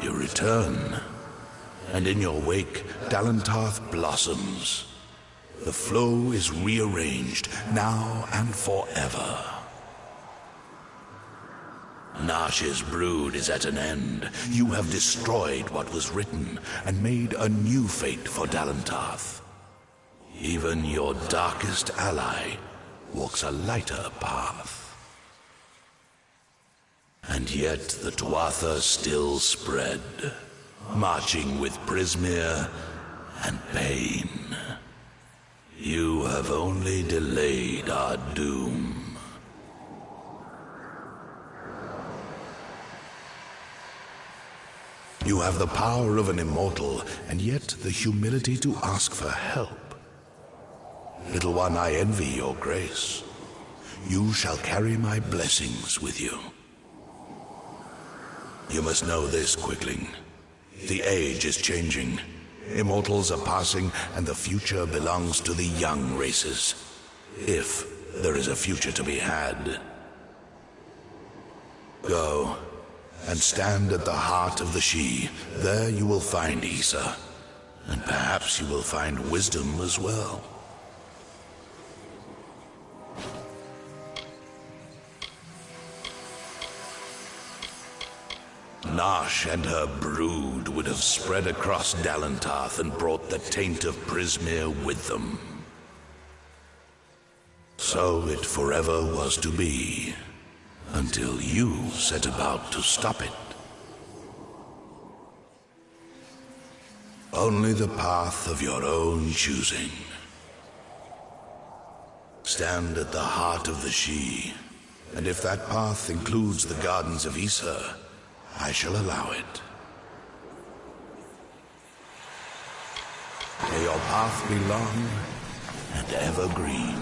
You return, and in your wake, Dalentarth blossoms. The flow is rearranged, now and forever. Nash's brood is at an end. You have destroyed what was written, and made a new fate for Dalentarth. Even your darkest ally walks a lighter path. And yet the Tuatha still spread, marching with Prismeer and pain. You have only delayed our doom. You have the power of an immortal, and yet the humility to ask for help. Little one, I envy your grace. You shall carry my blessings with you. You must know this, Quickling. The age is changing. Immortals are passing, and the future belongs to the young races. If there is a future to be had. Go, and stand at the heart of the She. There you will find Issa, and perhaps you will find wisdom as well. Nash and her brood would have spread across Dalentarth and brought the taint of Prismeer with them. So it forever was to be, until you set about to stop it. Only the path of your own choosing. Stand at the heart of the She, and if that path includes the gardens of Issa, I shall allow it. May your path be long and evergreen.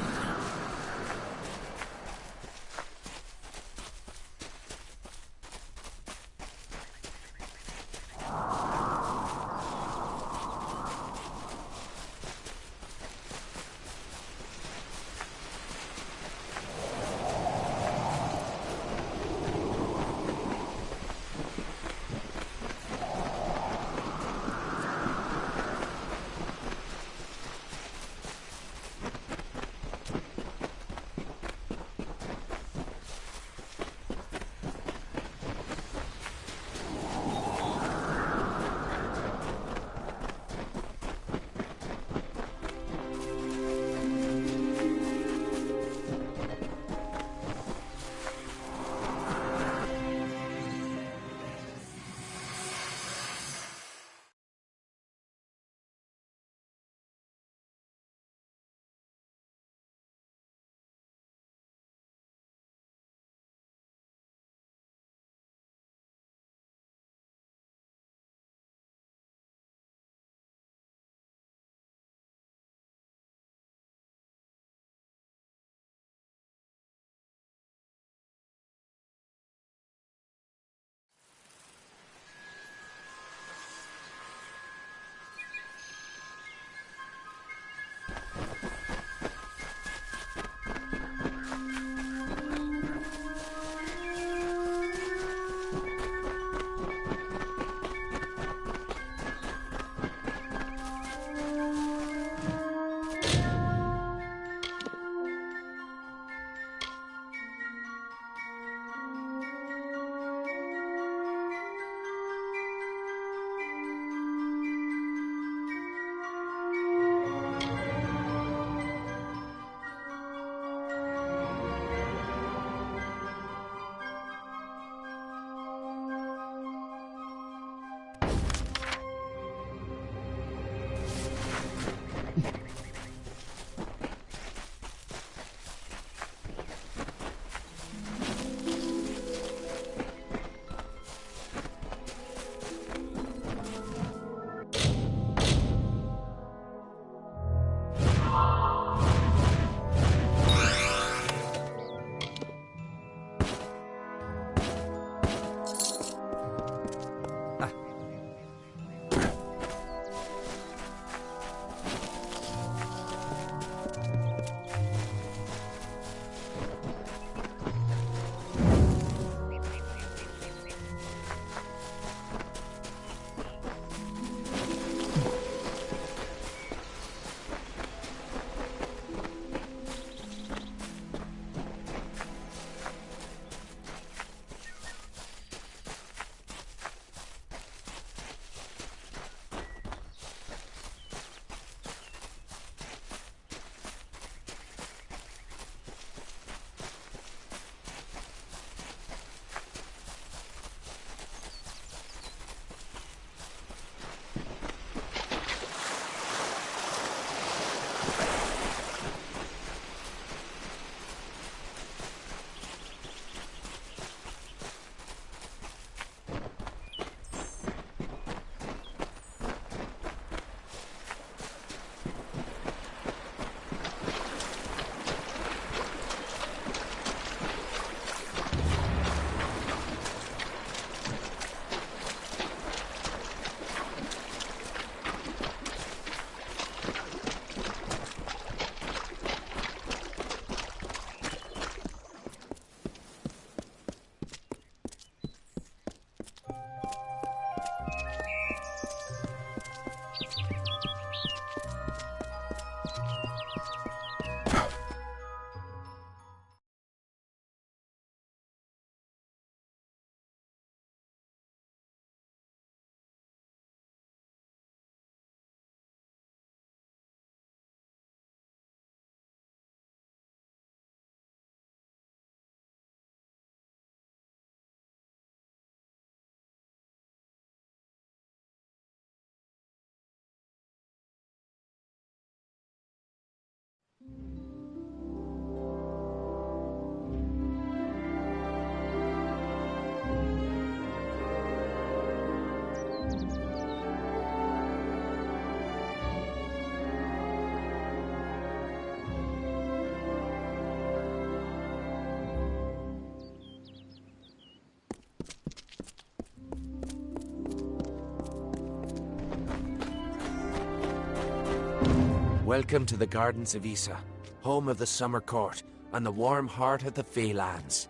Welcome to the Gardens of Issa, home of the Summer Court and the warm heart of the Feylands.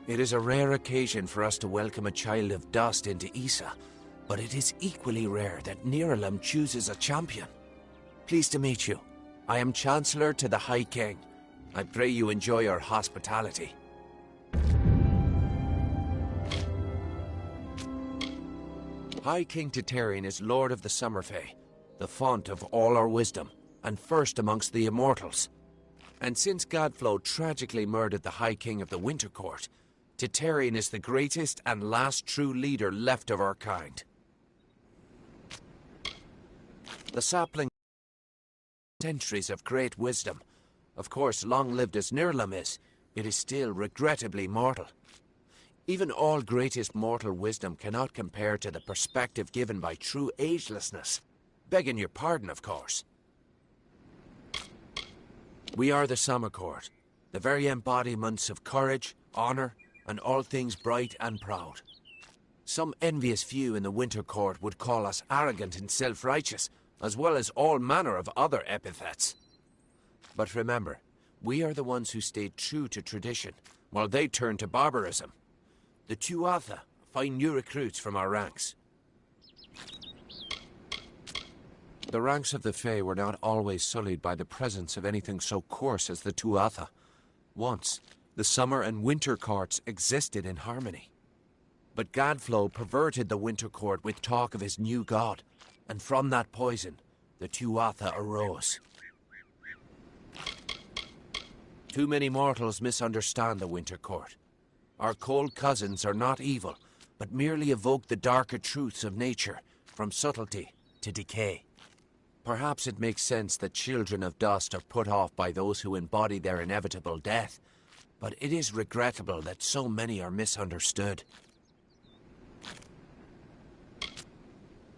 It is a rare occasion for us to welcome a child of dust into Issa, but it is equally rare that Niralim chooses a champion. Pleased to meet you. I am Chancellor to the High King. I pray you enjoy our hospitality. High King Titarian is Lord of the Summerfey, the font of all our wisdom, and first amongst the immortals. And since Godflow tragically murdered the High King of the Winter Court, Titarian is the greatest and last true leader left of our kind. The sapling centuries of great wisdom. Of course, long-lived as Nirlam is, it is still regrettably mortal. Even all greatest mortal wisdom cannot compare to the perspective given by true agelessness. Begging your pardon, of course. We are the Summer Court, the very embodiments of courage, honor, and all things bright and proud. Some envious few in the Winter Court would call us arrogant and self-righteous, as well as all manner of other epithets. But remember, we are the ones who stayed true to tradition, while they turned to barbarism. The Tuatha find new recruits from our ranks. The ranks of the Fae were not always sullied by the presence of anything so coarse as the Tuatha. Once, the Summer and Winter Courts existed in harmony. But Godflow perverted the Winter Court with talk of his new god, and from that poison, the Tuatha arose. Too many mortals misunderstand the Winter Court. Our cold cousins are not evil, but merely evoke the darker truths of nature, from subtlety to decay. Perhaps it makes sense that children of dust are put off by those who embody their inevitable death, but it is regrettable that so many are misunderstood.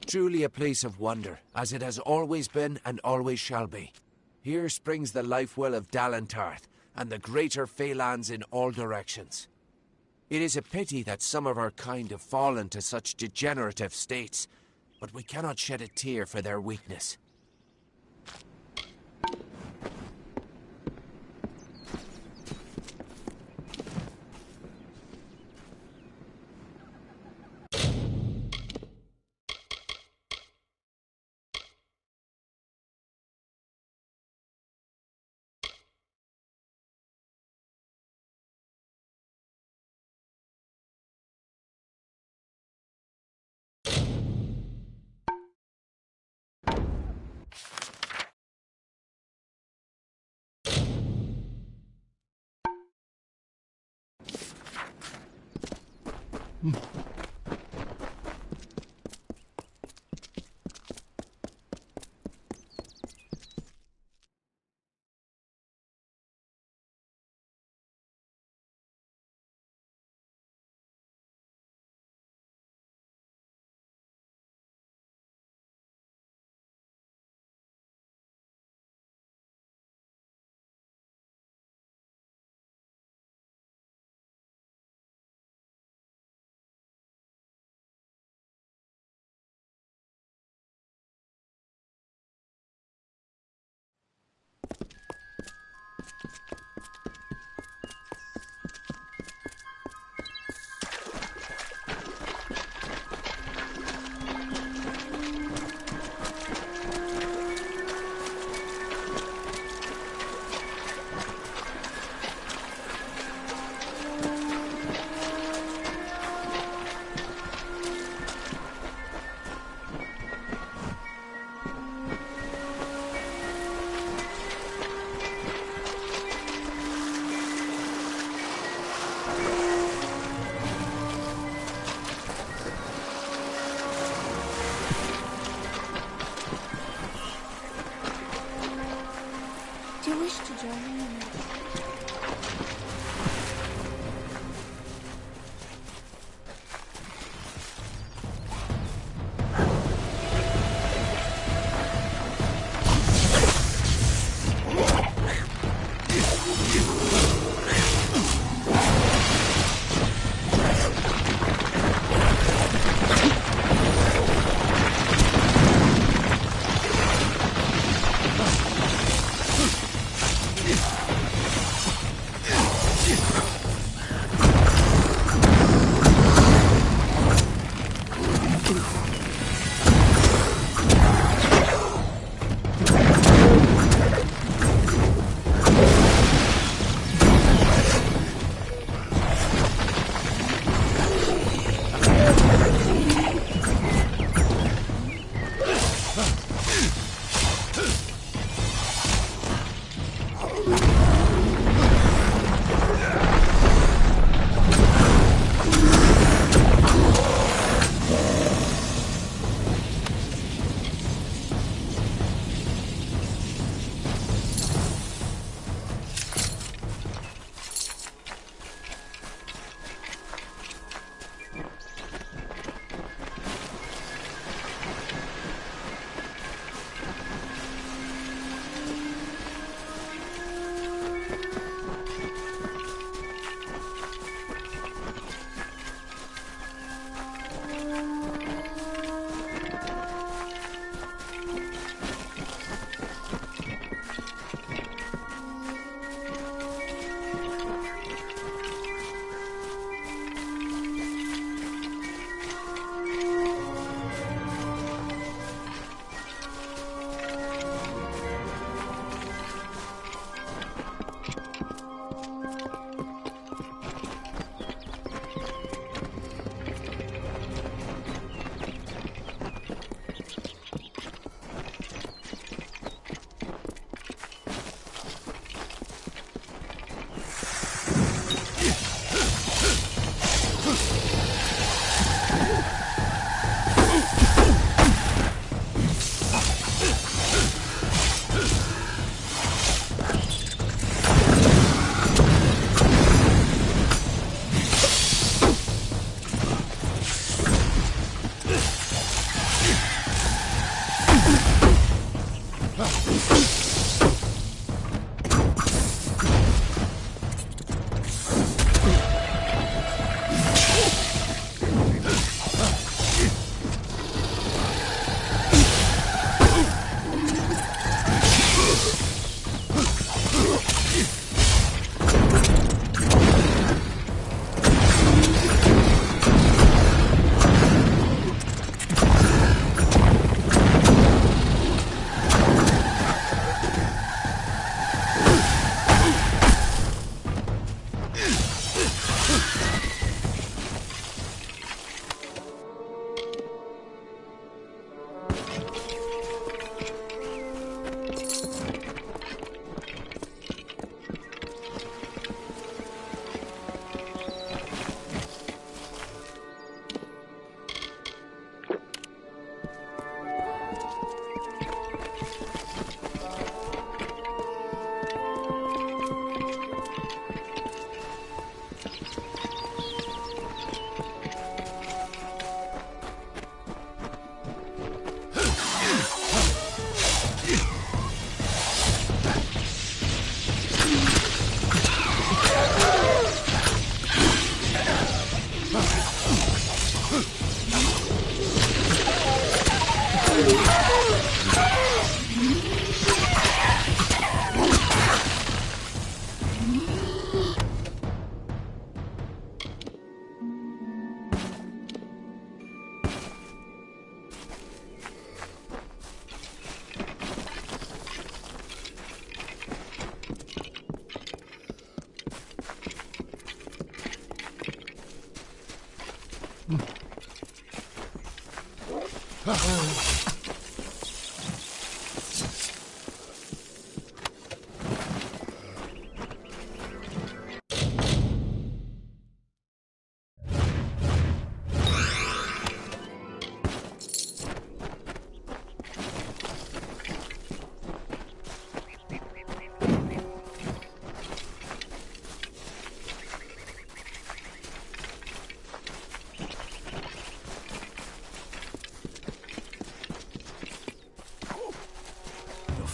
Truly a place of wonder, as it has always been and always shall be. Here springs the life well of Dalentarth, and the greater Feylands in all directions. It is a pity that some of our kind have fallen to such degenerative states, but we cannot shed a tear for their weakness.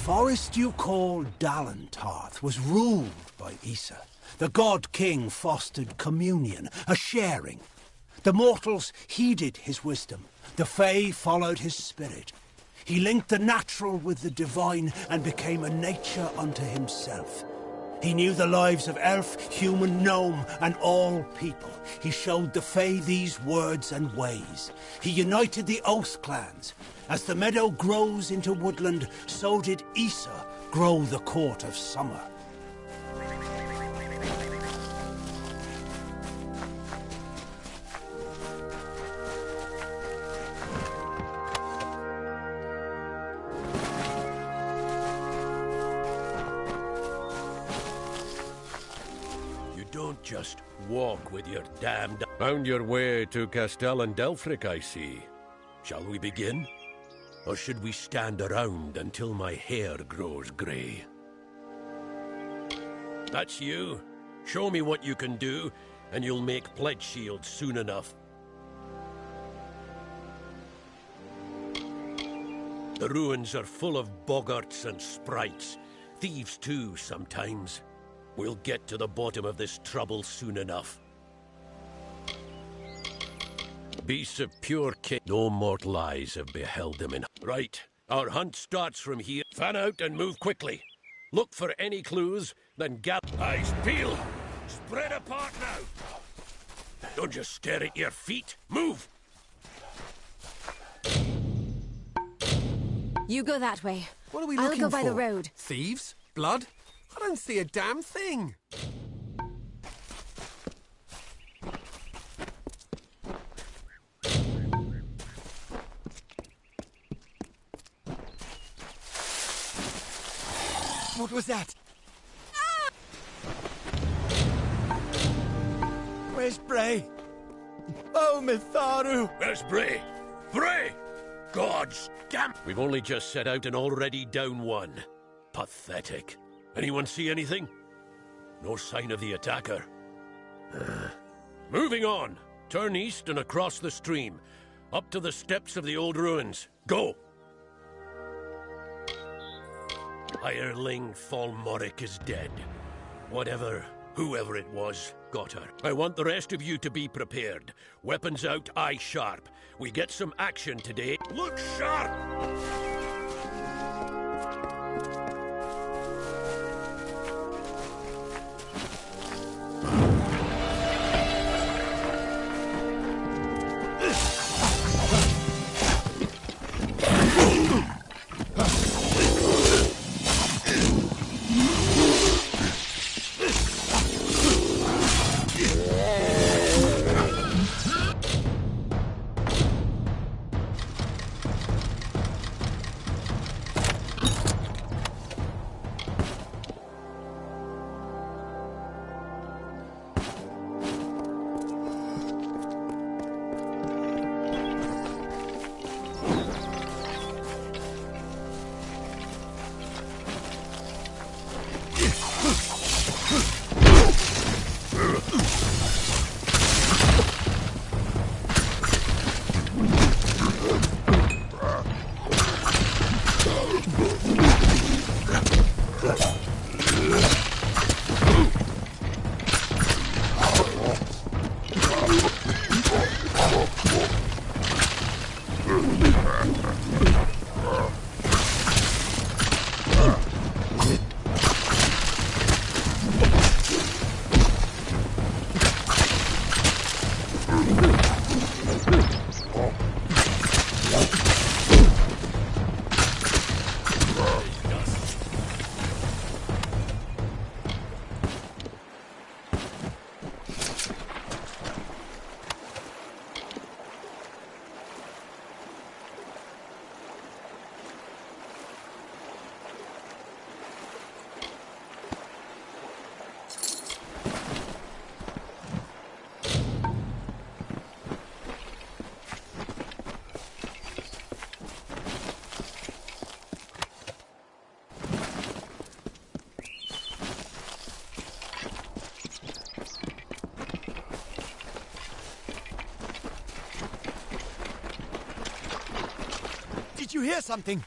The forest you call Dalentarth was ruled by Issa. The god-king fostered communion, a sharing. The mortals heeded his wisdom. The Fae followed his spirit. He linked the natural with the divine and became a nature unto himself. He knew the lives of elf, human, gnome, and all people. He showed the Fae these words and ways. He united the Oath clans. As the meadow grows into woodland, so did Issa grow the court of summer. Don't just walk with your damned... Found your way to Castel and Delfric, I see. Shall we begin? Or should we stand around until my hair grows grey? That's you. Show me what you can do, and you'll make pledge shields soon enough. The ruins are full of boggarts and sprites. Thieves too, sometimes. We'll get to the bottom of this trouble soon enough. Beasts of pure king. No mortal eyes have beheld them in... Right, our hunt starts from here. Fan out and move quickly. Look for any clues, then eyes peeled. Spread apart now. Don't just stare at your feet. Move! You go that way. What are we looking for? I'll go by the road. Thieves? Blood? I don't see a damn thing. What was that? Ah! Where's Bray? Oh, Mitharu! Where's Bray? Bray! God's damn... We've only just set out and already down one. Pathetic. Anyone see anything? No sign of the attacker. Moving on. Turn east and across the stream. Up to the steps of the old ruins. Go! Hireling Falmoric is dead. Whoever it was, got her. I want the rest of you to be prepared. Weapons out, eye sharp. We get some action today. Look sharp! you hear something?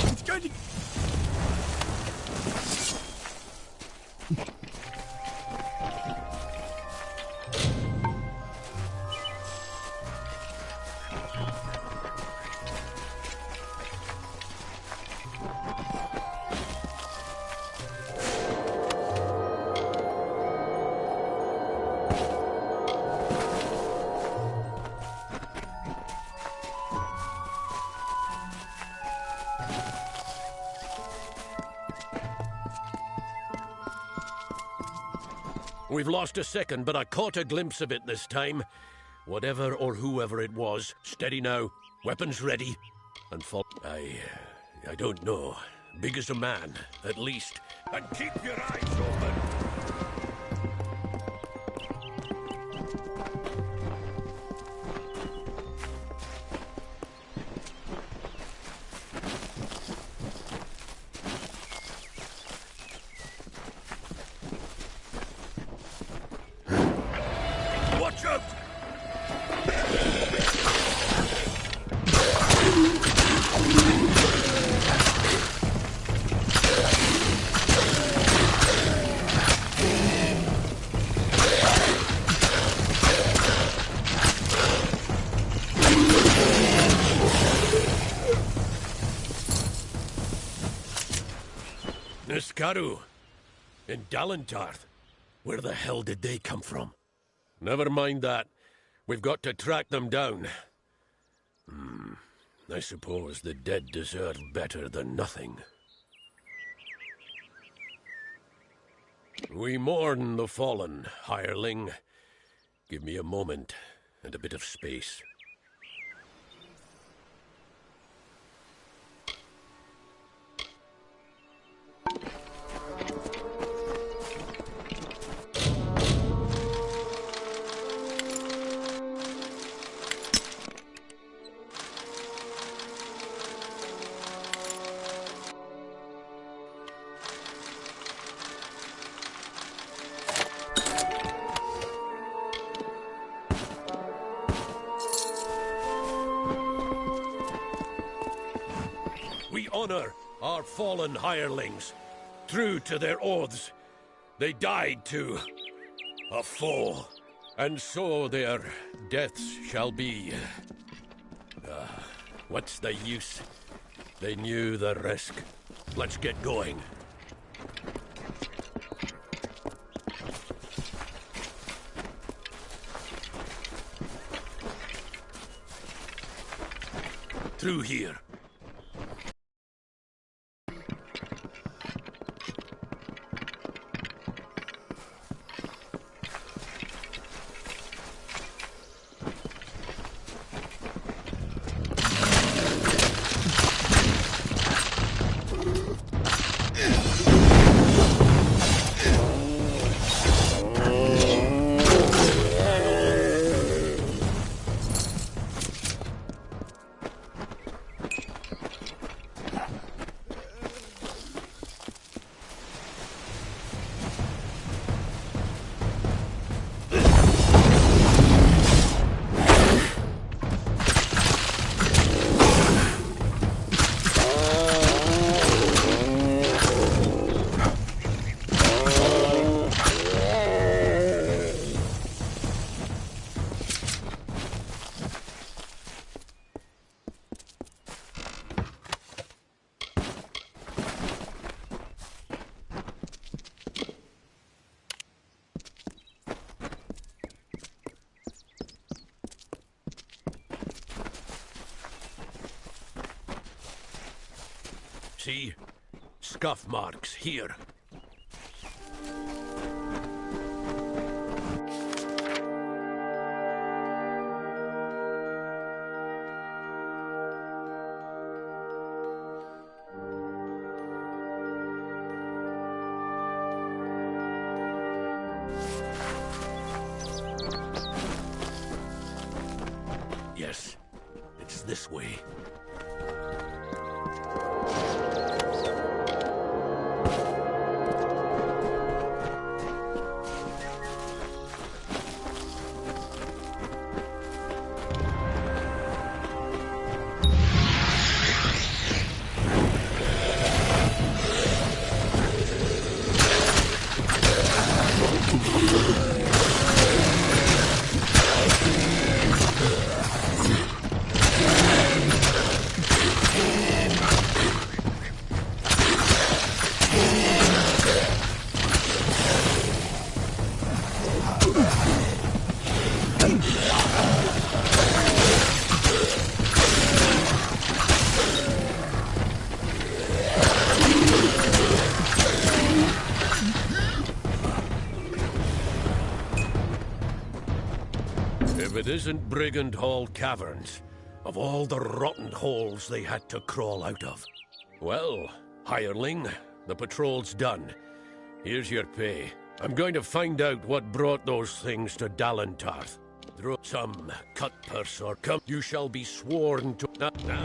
It's going to... We've lost a second, but I caught a glimpse of it this time. Whatever or whoever it was, steady now. Weapons ready. And fall. I don't know. Big as a man, at least. And keep your eyes open. Watch out! Niskaru, in Dalentarth. Where the hell did they come from? Never mind that. We've got to track them down. I suppose the dead deserve better than nothing. We mourn the fallen, hireling. Give me a moment and a bit of space. We honor our fallen hirelings, true to their oaths. They died to a foe, and so their deaths shall be. What's the use? They knew the risk. Let's get going. Through here. See? Scuff marks here. Yes, it's this way. It isn't Brigand Hall Caverns, of all the rotten holes they had to crawl out of. Well, hireling, the patrol's done. Here's your pay. I'm going to find out what brought those things to Dalentarth. Throw some cut purse or come. You shall be sworn to... Now.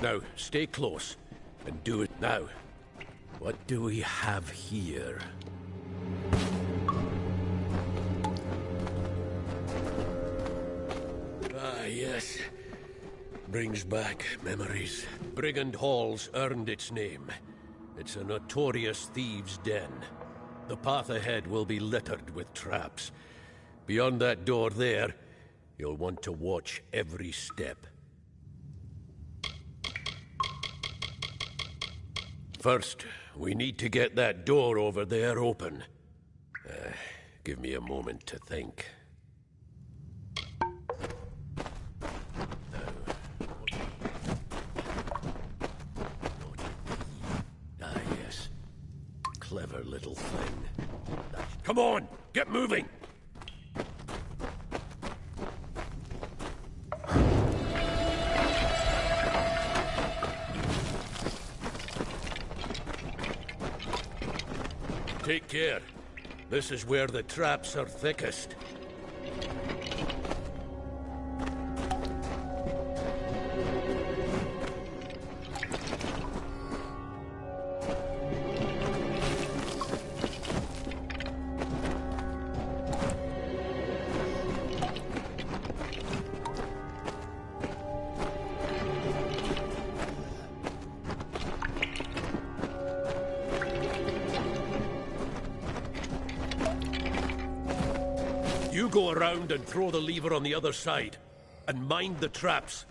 Now, stay close, and do it now. What do we have here? Ah, yes. Brings back memories. Brigand Hall's earned its name. It's a notorious thieves' den. The path ahead will be littered with traps. Beyond that door there, you'll want to watch every step. First, we need to get that door over there open. Give me a moment to think. Ah, yes. Clever little thing. Come on, get moving! Take care. This is where the traps are thickest. You go around and throw the lever on the other side. And mind the traps.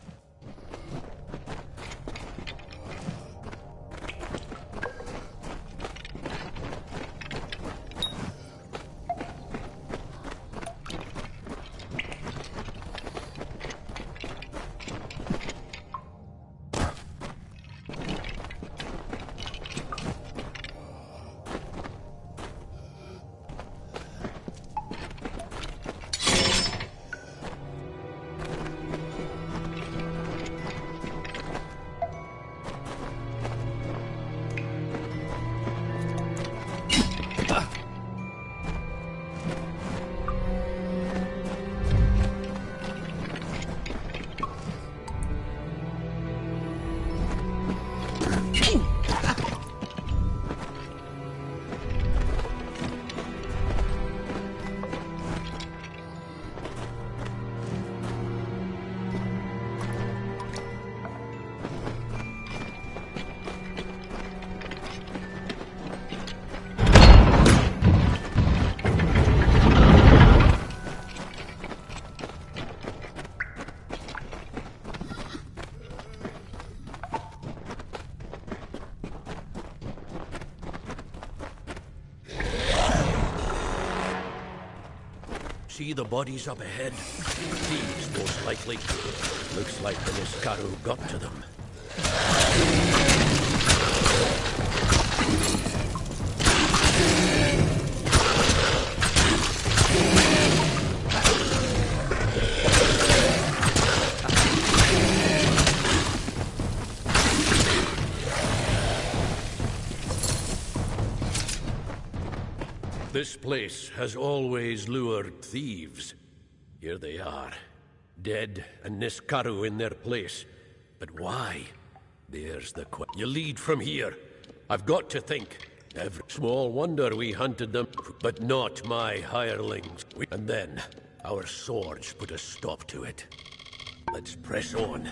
See the bodies up ahead? Thieves, most likely. Looks like the Niskaru got to them. This place has always lured thieves. Here they are, dead and Niskaru in their place. But why? There's the question. You lead from here. I've got to think. Small wonder we hunted them, but not my hirelings. And then, our swords put a stop to it. Let's press on.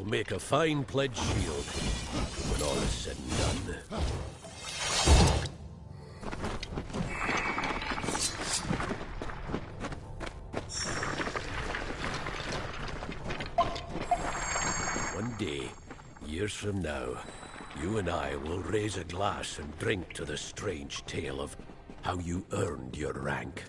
Make a fine pledge shield when all is said and done. One day, years from now, you and I will raise a glass and drink to the strange tale of how you earned your rank.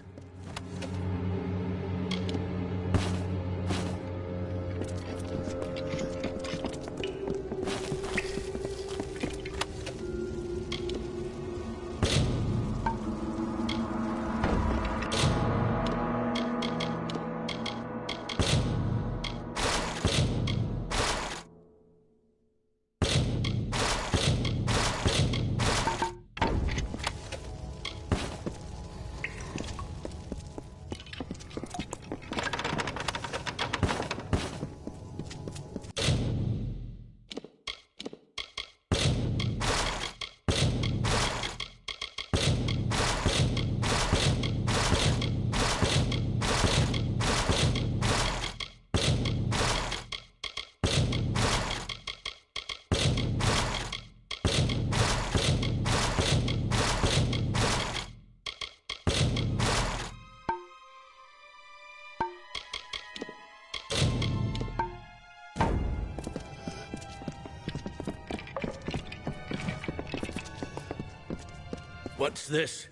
What's this?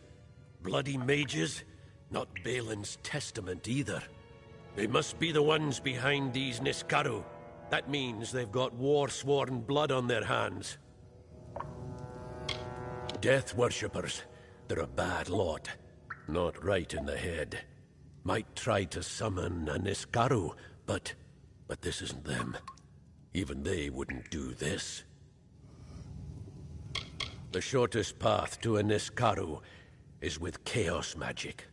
Bloody mages? Not Balin's testament either. They must be the ones behind these Niskaru. That means they've got war-sworn blood on their hands. Death worshippers. They're a bad lot. Not right in the head. Might try to summon a Niskaru, but this isn't them. Even they wouldn't do this. The shortest path to a Niskaru is with chaos magic.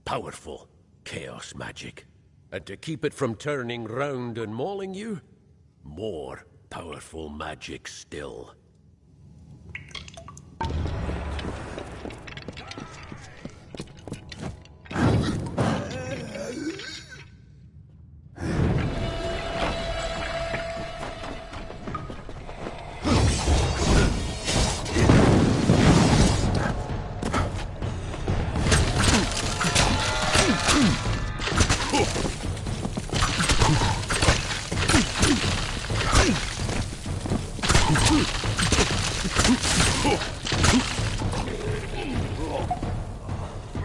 Powerful chaos magic. And to keep it from turning round and mauling you, more powerful magic still.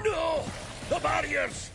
No! The barriers!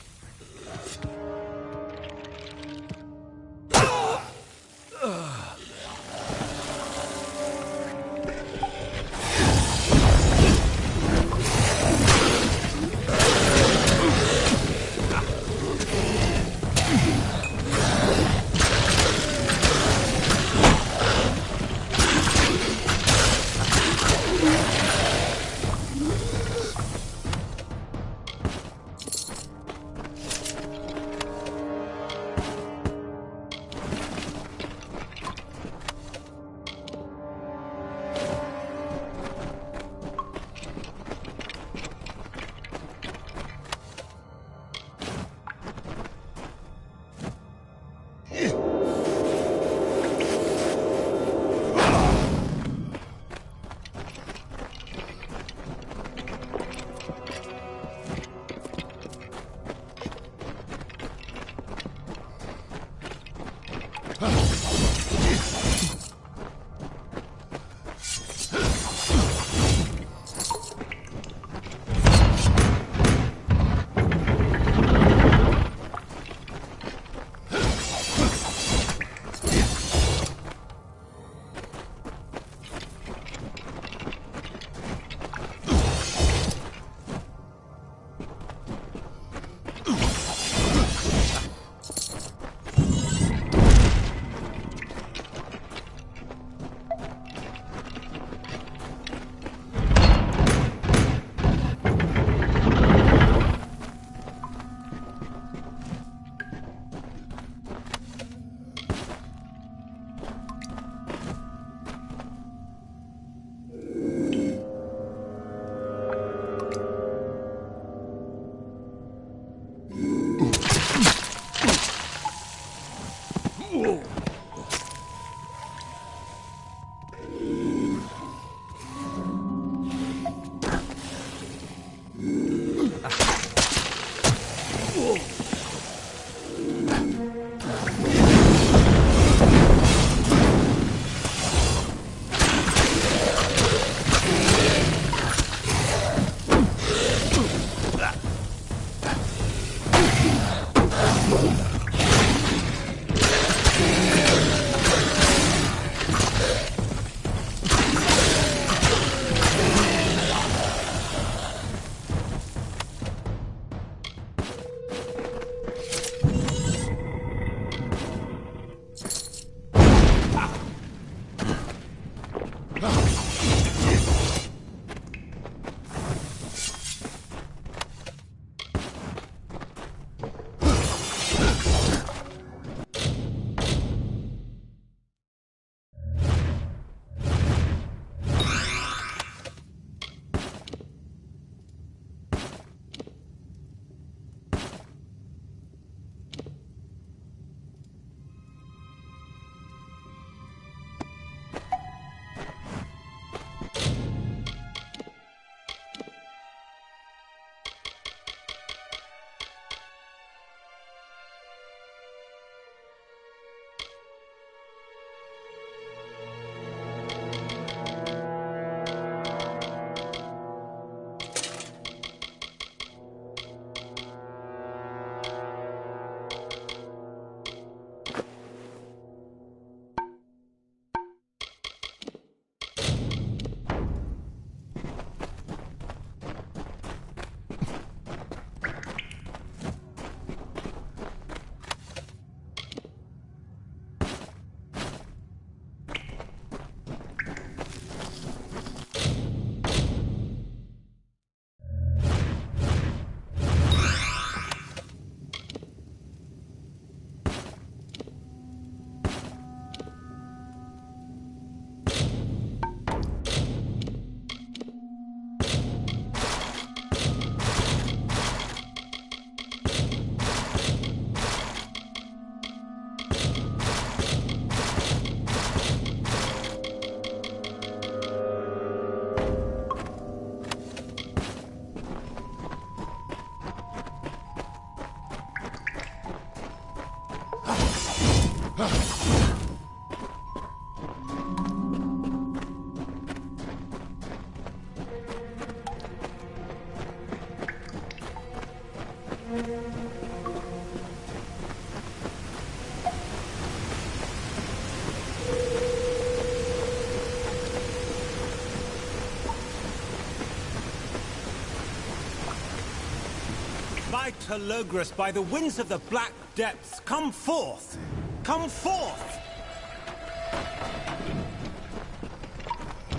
Bright Amalur, by the winds of the black depths, come forth! Come forth!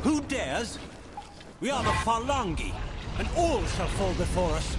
Who dares? We are the Phalangi, and all shall fall before us.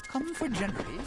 Come for generally.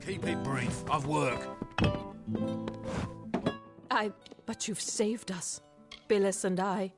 Keep it brief. I've work. But you've saved us, Billis and I.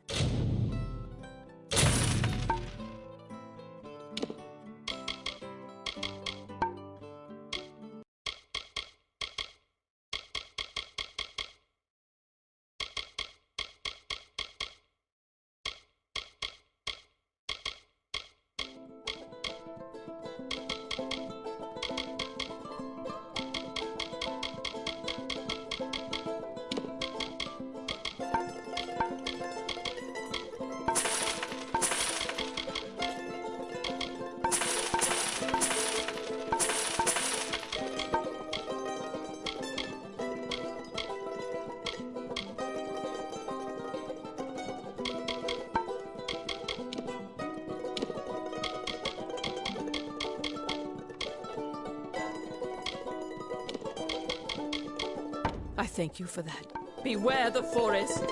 I thank you for that. Beware the forest!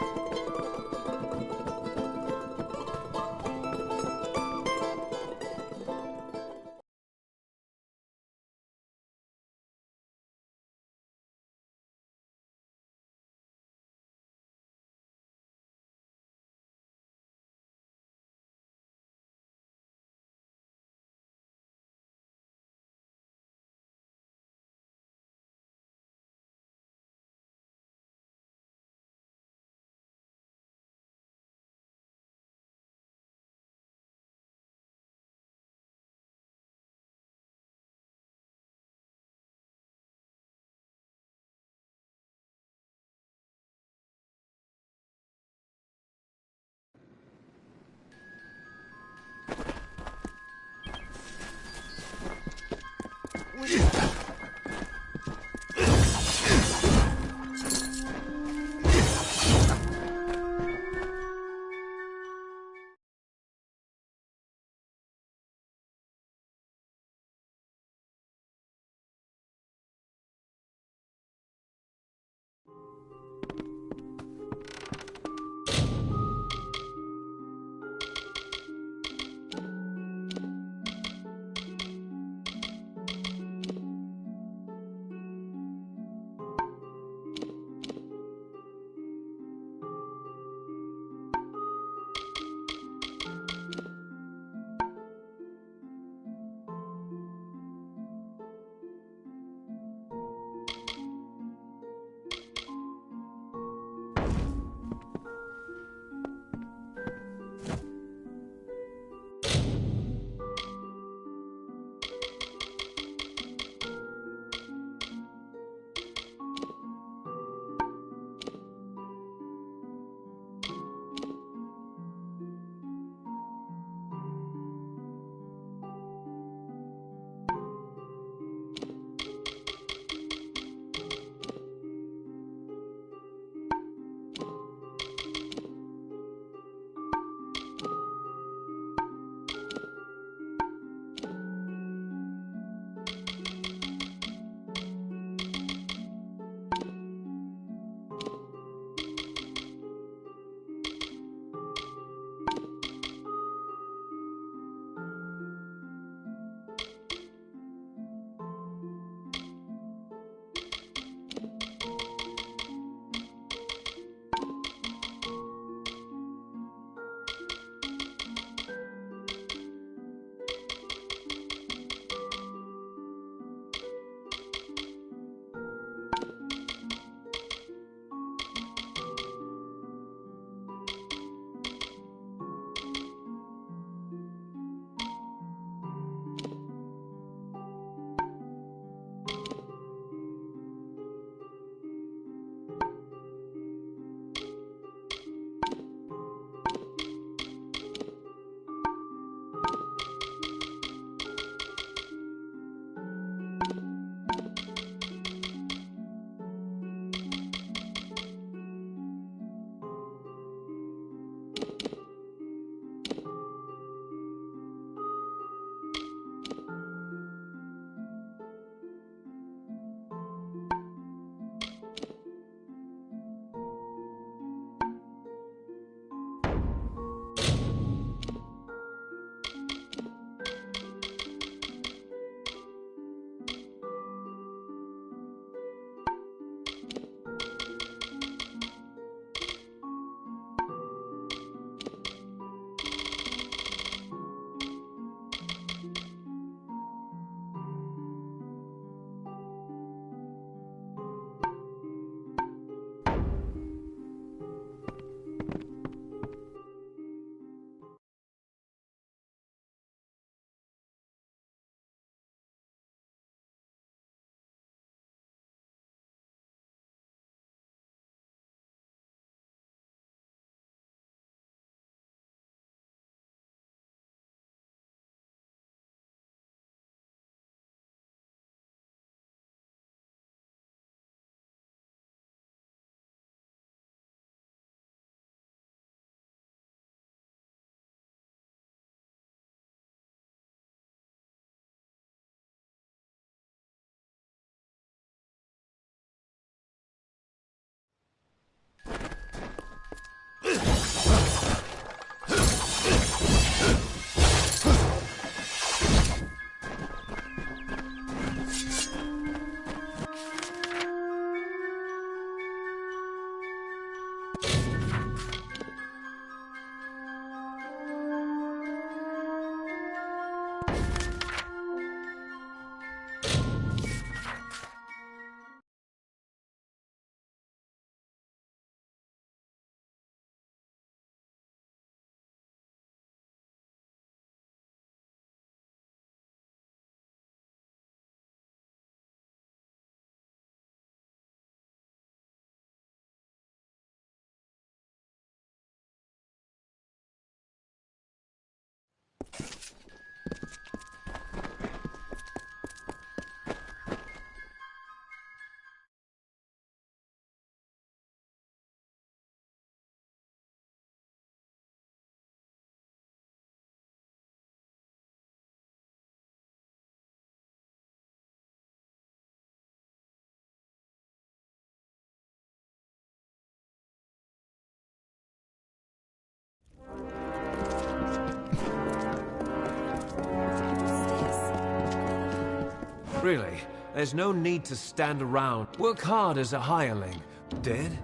Really, there's no need to stand around. Work hard as a hireling. Dead?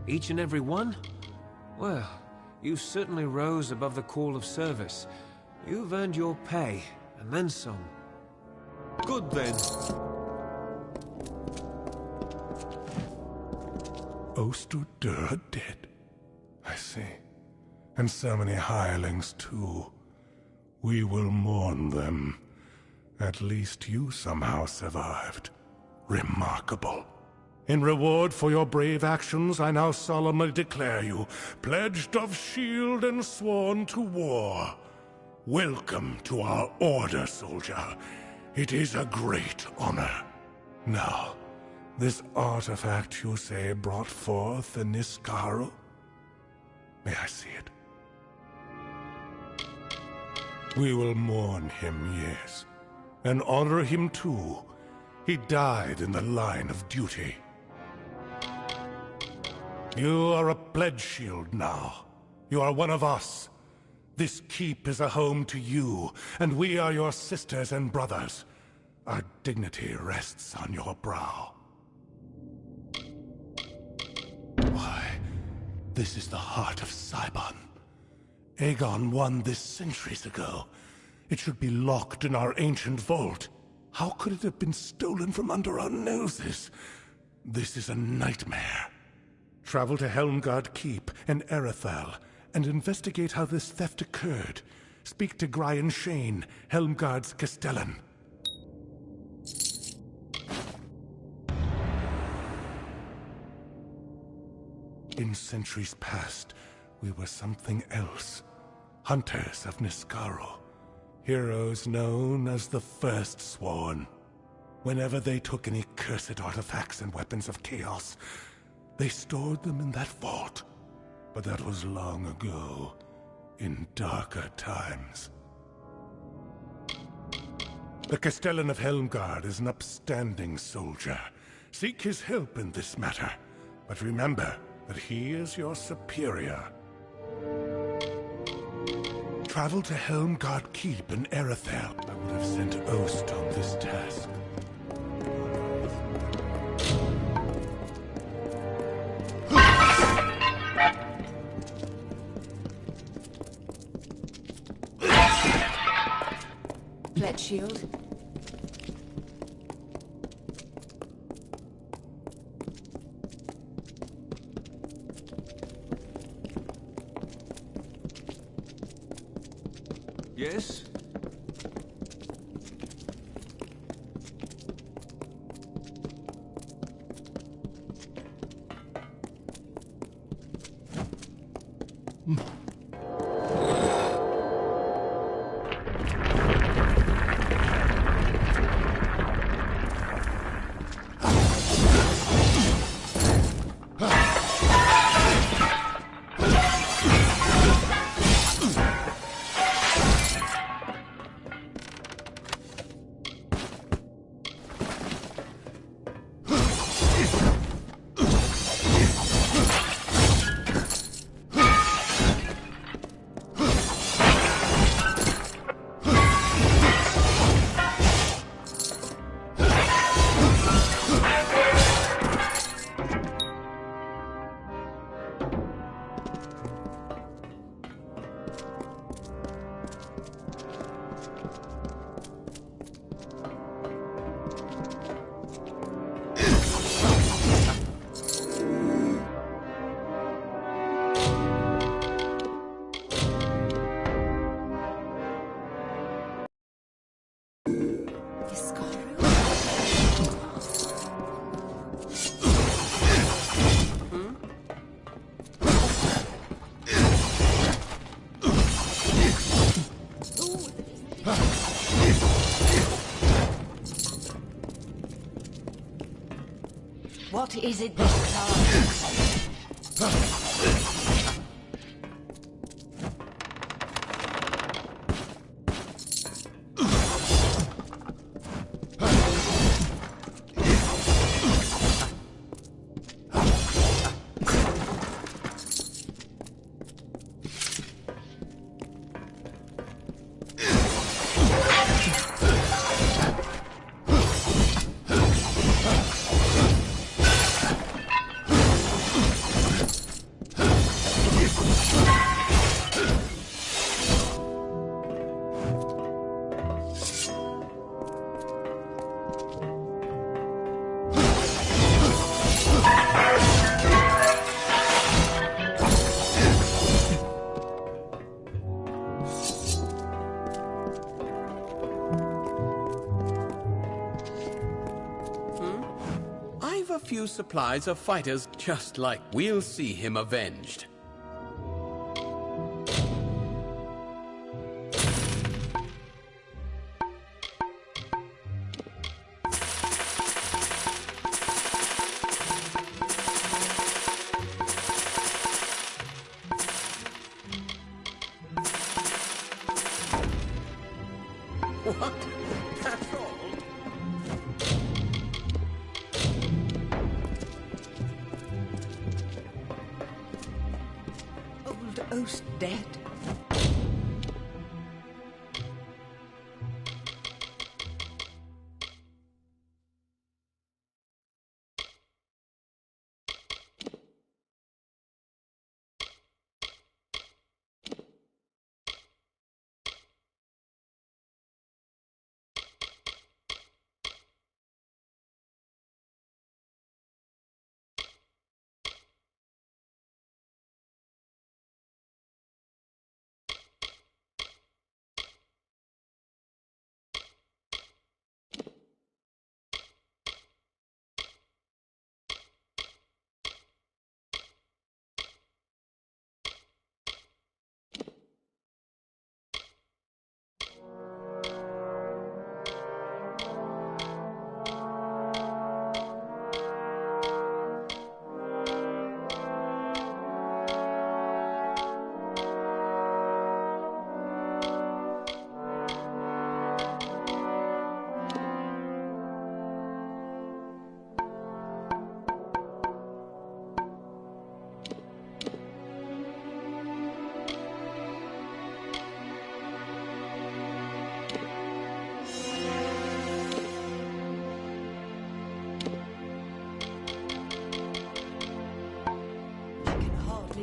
Each and every one? Well, you certainly rose above the call of service. You've earned your pay, and then some. Good then. Oster dead. I see. And so many hirelings, too. We will mourn them. At least you somehow survived. Remarkable. In reward for your brave actions, I now solemnly declare you pledged of shield and sworn to war. Welcome to our order, soldier. It is a great honor. Now, this artifact, you say, brought forth in Niskaru? May I see it? We will mourn him, yes. And honor him too. He died in the line of duty. You are a pledge shield now. You are one of us. This keep is a home to you, and we are your sisters and brothers. Our dignity rests on your brow. Why, this is the heart of Sibon. Aegon won this centuries ago. It should be locked in our ancient vault. How could it have been stolen from under our noses? This is a nightmare. Travel to Helmgard Keep and Erethal, and investigate how this theft occurred. Speak to Grian Shane, Helmgard's Castellan. In centuries past, we were something else. Hunters of Niskaru. Heroes known as the First Sworn. Whenever they took any cursed artifacts and weapons of chaos, they stored them in that vault. But that was long ago, in darker times. The Castellan of Helmgard is an upstanding soldier. Seek his help in this matter, but remember that he is your superior. Travel to Helmgard Keep in Erethal. I would have sent Ost on this task. Pledge shield. Yes? What is it this time? use supplies of fighters just like we'll see him avenged. What? That's all? Old Oast dead?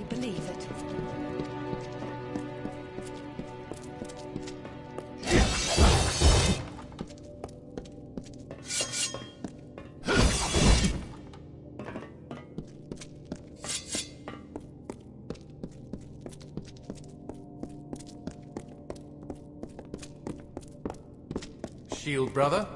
Believe it. Shield, brother.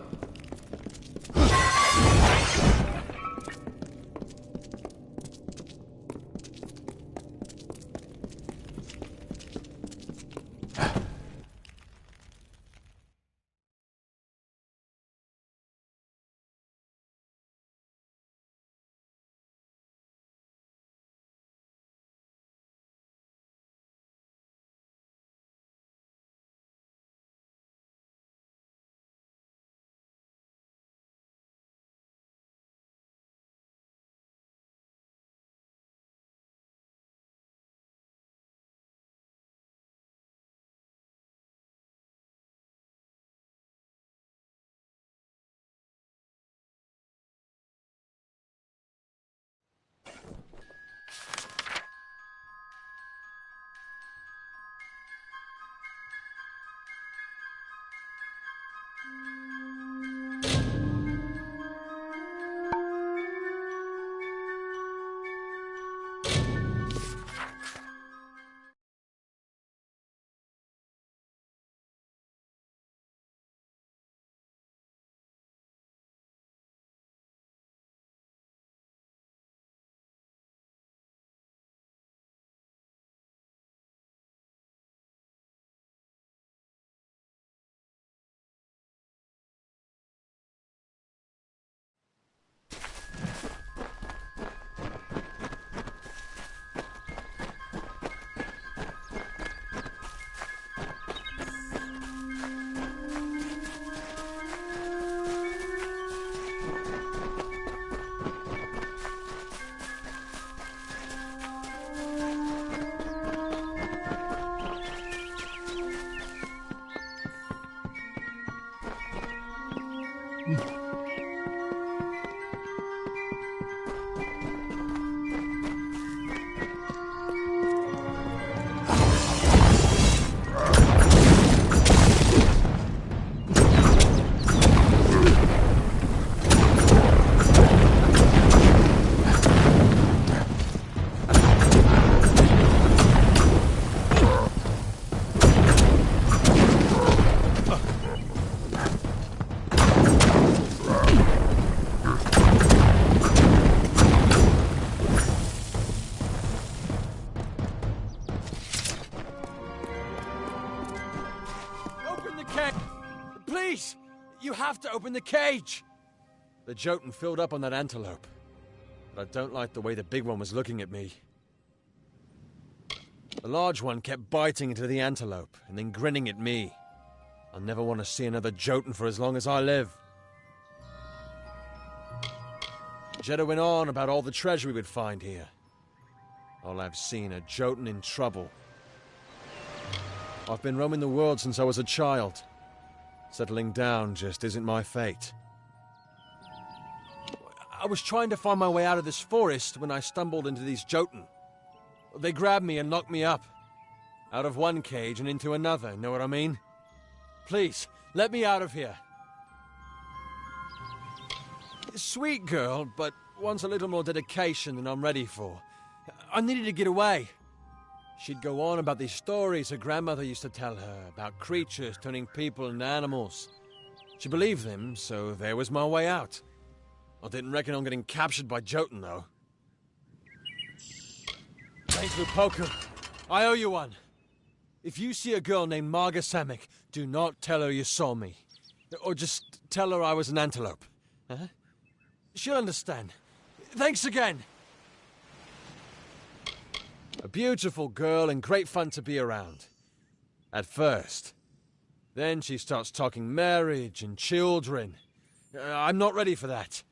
cage! Please! You have to open the cage! The Jotun filled up on that antelope. But I don't like the way the big one was looking at me. The large one kept biting into the antelope and then grinning at me. I'll never want to see another Jotun for as long as I live. Jeddah went on about all the treasure we would find here. All I've seen are Jotun in trouble. I've been roaming the world since I was a child. Settling down just isn't my fate. I was trying to find my way out of this forest when I stumbled into these Jotun. They grabbed me and locked me up. Out of one cage and into another, know what I mean? Please, let me out of here. Sweet girl, but wants a little more dedication than I'm ready for. I needed to get away. She'd go on about these stories her grandmother used to tell her, about creatures turning people into animals. She believed them, so there was my way out. I didn't reckon on getting captured by Jotun, though. Thanks, Lupoku. I owe you one. If you see a girl named Marga Samek, do not tell her you saw me. Or just tell her I was an antelope. Huh? She'll understand. Thanks again. A beautiful girl and great fun to be around. At first. Then she starts talking marriage and children. I'm not ready for that.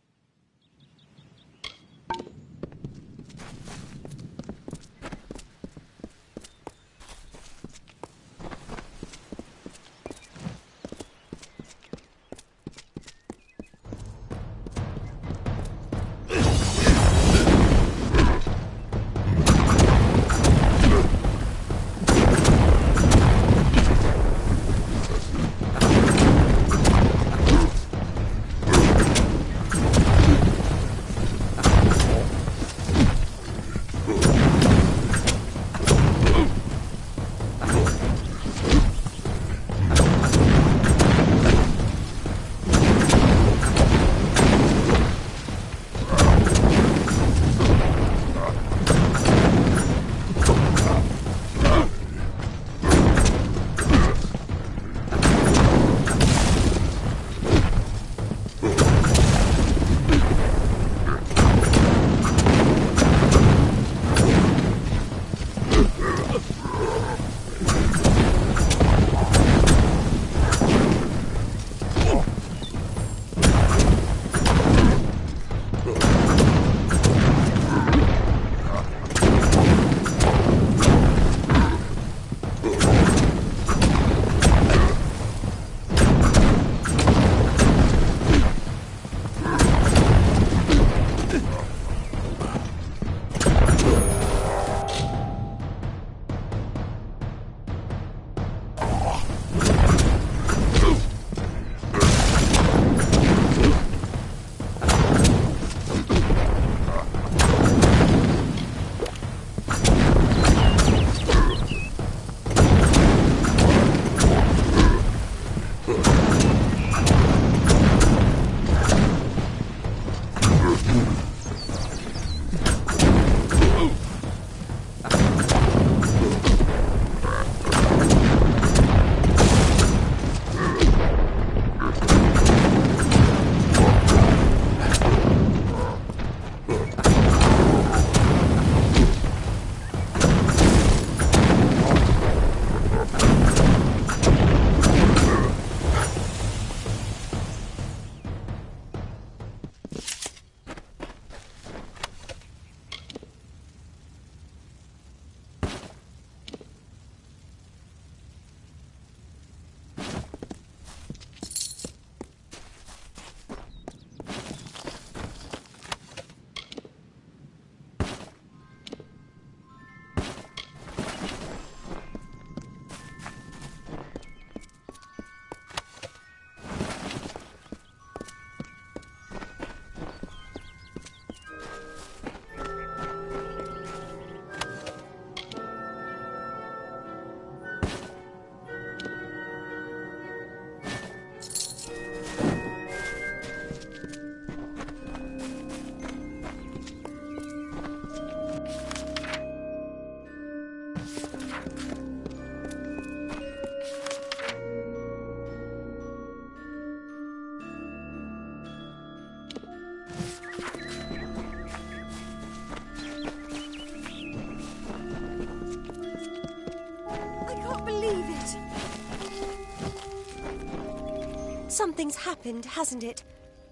Something's happened, hasn't it?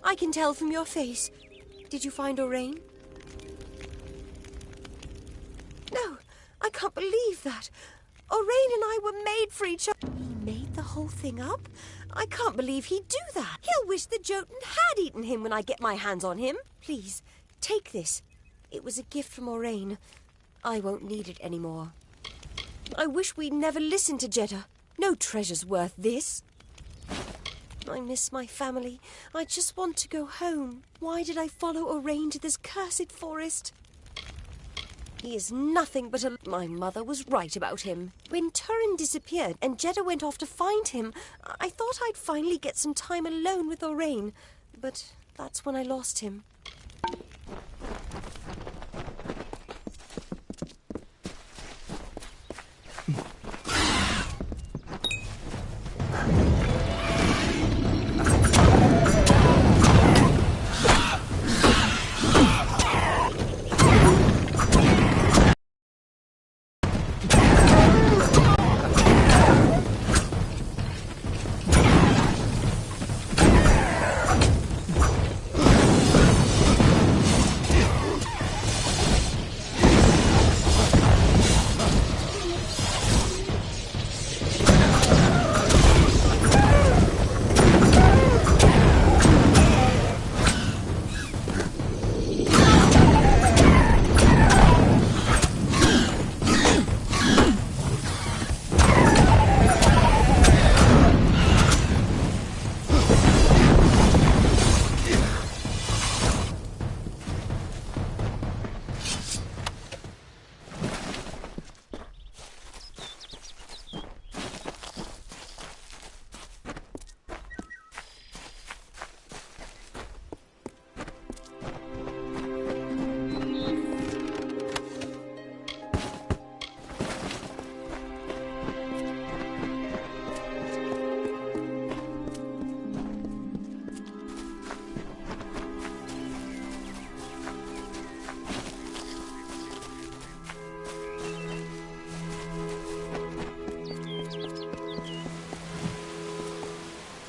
I can tell from your face. Did you find Orain? No, I can't believe that. Orain and I were made for each other. He made the whole thing up? I can't believe he'd do that. He'll wish the Jotun had eaten him when I get my hands on him. Please, take this. It was a gift from Orain. I won't need it anymore. I wish we'd never listened to Jeddah. No treasure's worth this. I miss my family. I just want to go home. Why did I follow Orain to this cursed forest? He is nothing but a... My mother was right about him. When Turin disappeared and Jeddah went off to find him, I thought I'd finally get some time alone with Orain. But that's when I lost him.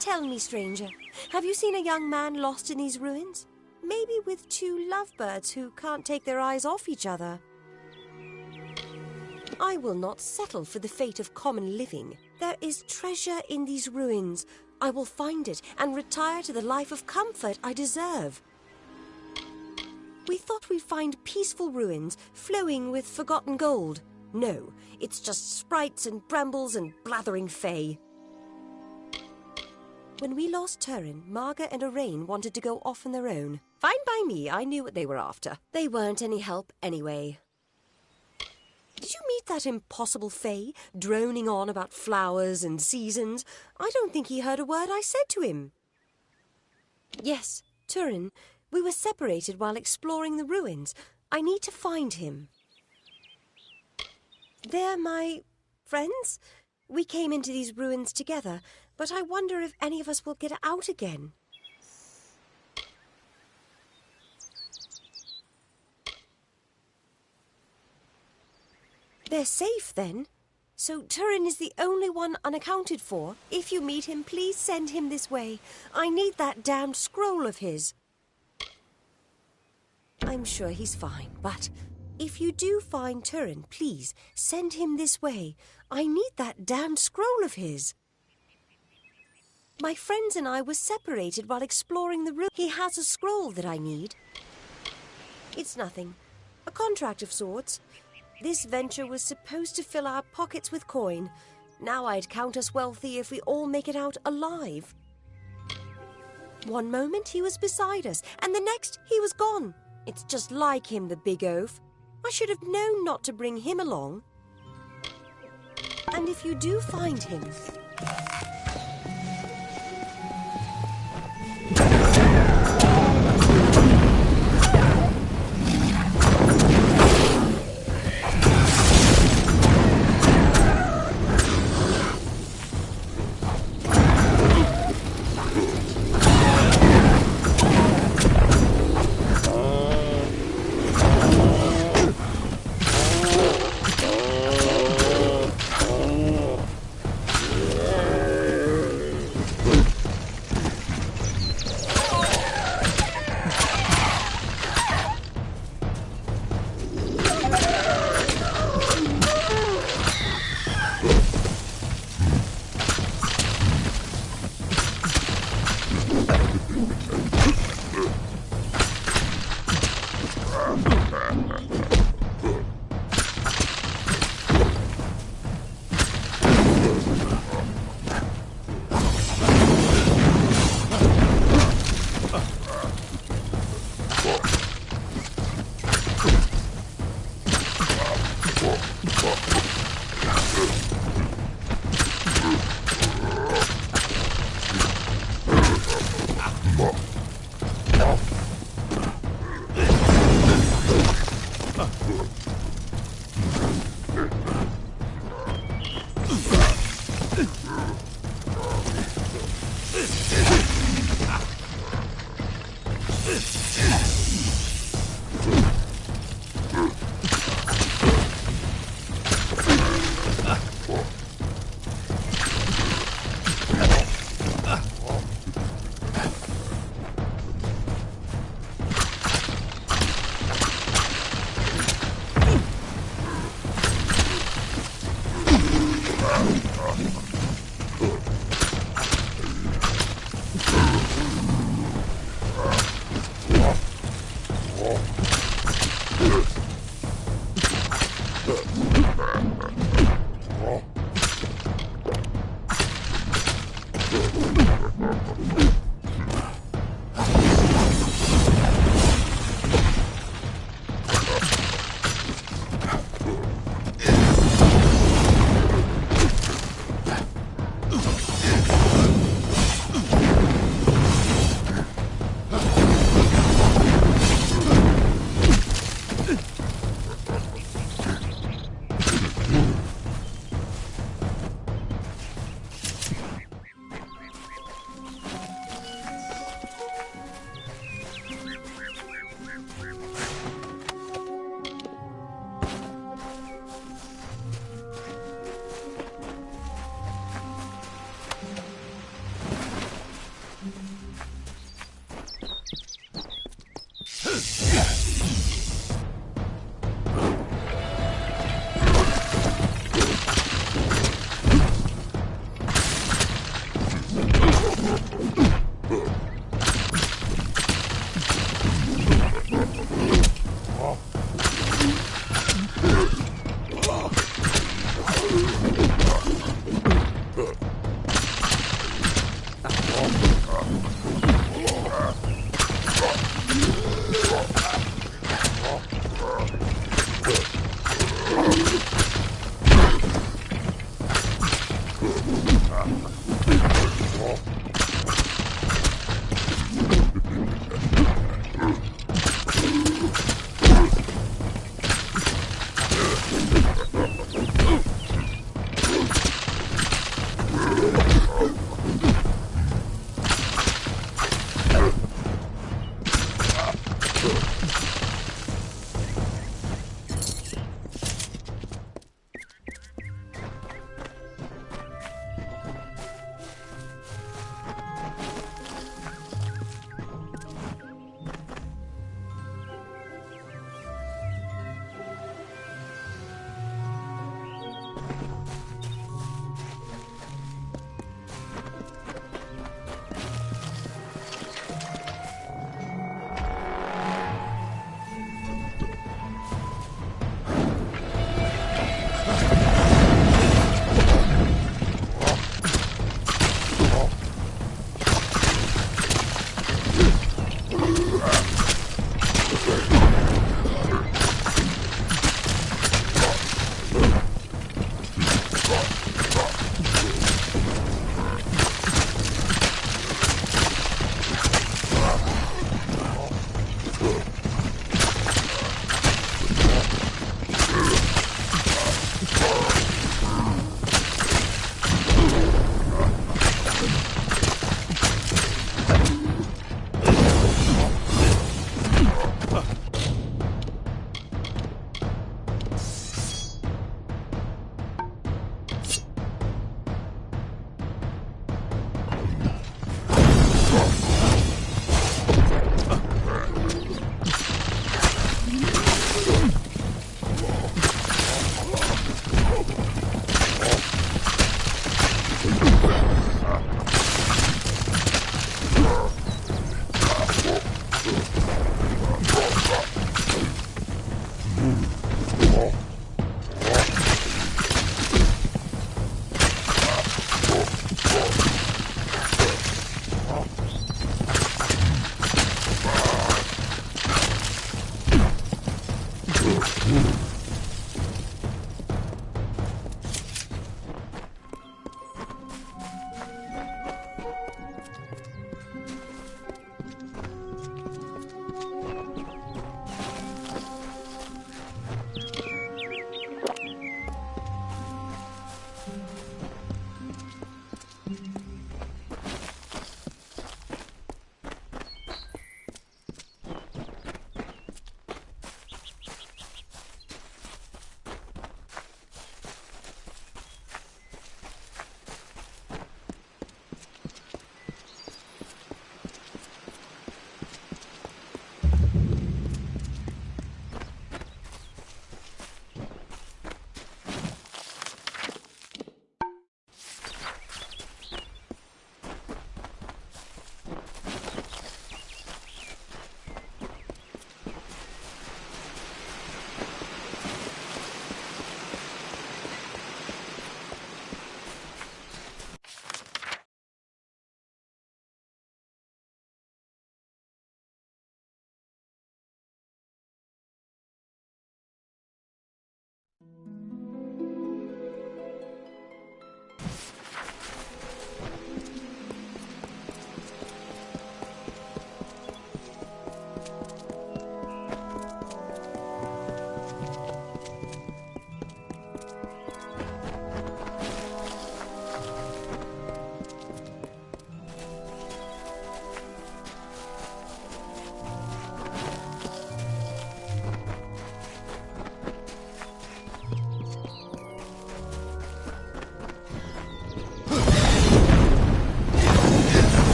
Tell me, stranger, have you seen a young man lost in these ruins? Maybe with two lovebirds who can't take their eyes off each other. I will not settle for the fate of common living. There is treasure in these ruins. I will find it and retire to the life of comfort I deserve. We thought we'd find peaceful ruins flowing with forgotten gold. No, it's just sprites and brambles and blathering fae. When we lost Turin, Marga and Orain wanted to go off on their own. Fine by me, I knew what they were after. They weren't any help anyway. Did you meet that impossible fae, droning on about flowers and seasons? I don't think he heard a word I said to him. Yes, Turin. We were separated while exploring the ruins. I need to find him. They're my friends? We came into these ruins together, but I wonder if any of us will get out again. They're safe, then. So Turin is the only one unaccounted for. If you meet him, please send him this way. I need that damned scroll of his. I'm sure he's fine, but if you do find Turin, please send him this way. I need that damned scroll of his. My friends and I were separated while exploring the room. He has a scroll that I need. It's nothing. A contract of sorts. This venture was supposed to fill our pockets with coin. Now I'd count us wealthy if we all make it out alive. One moment he was beside us, and the next he was gone. It's just like him, the big oaf. I should have known not to bring him along. And if you do find him...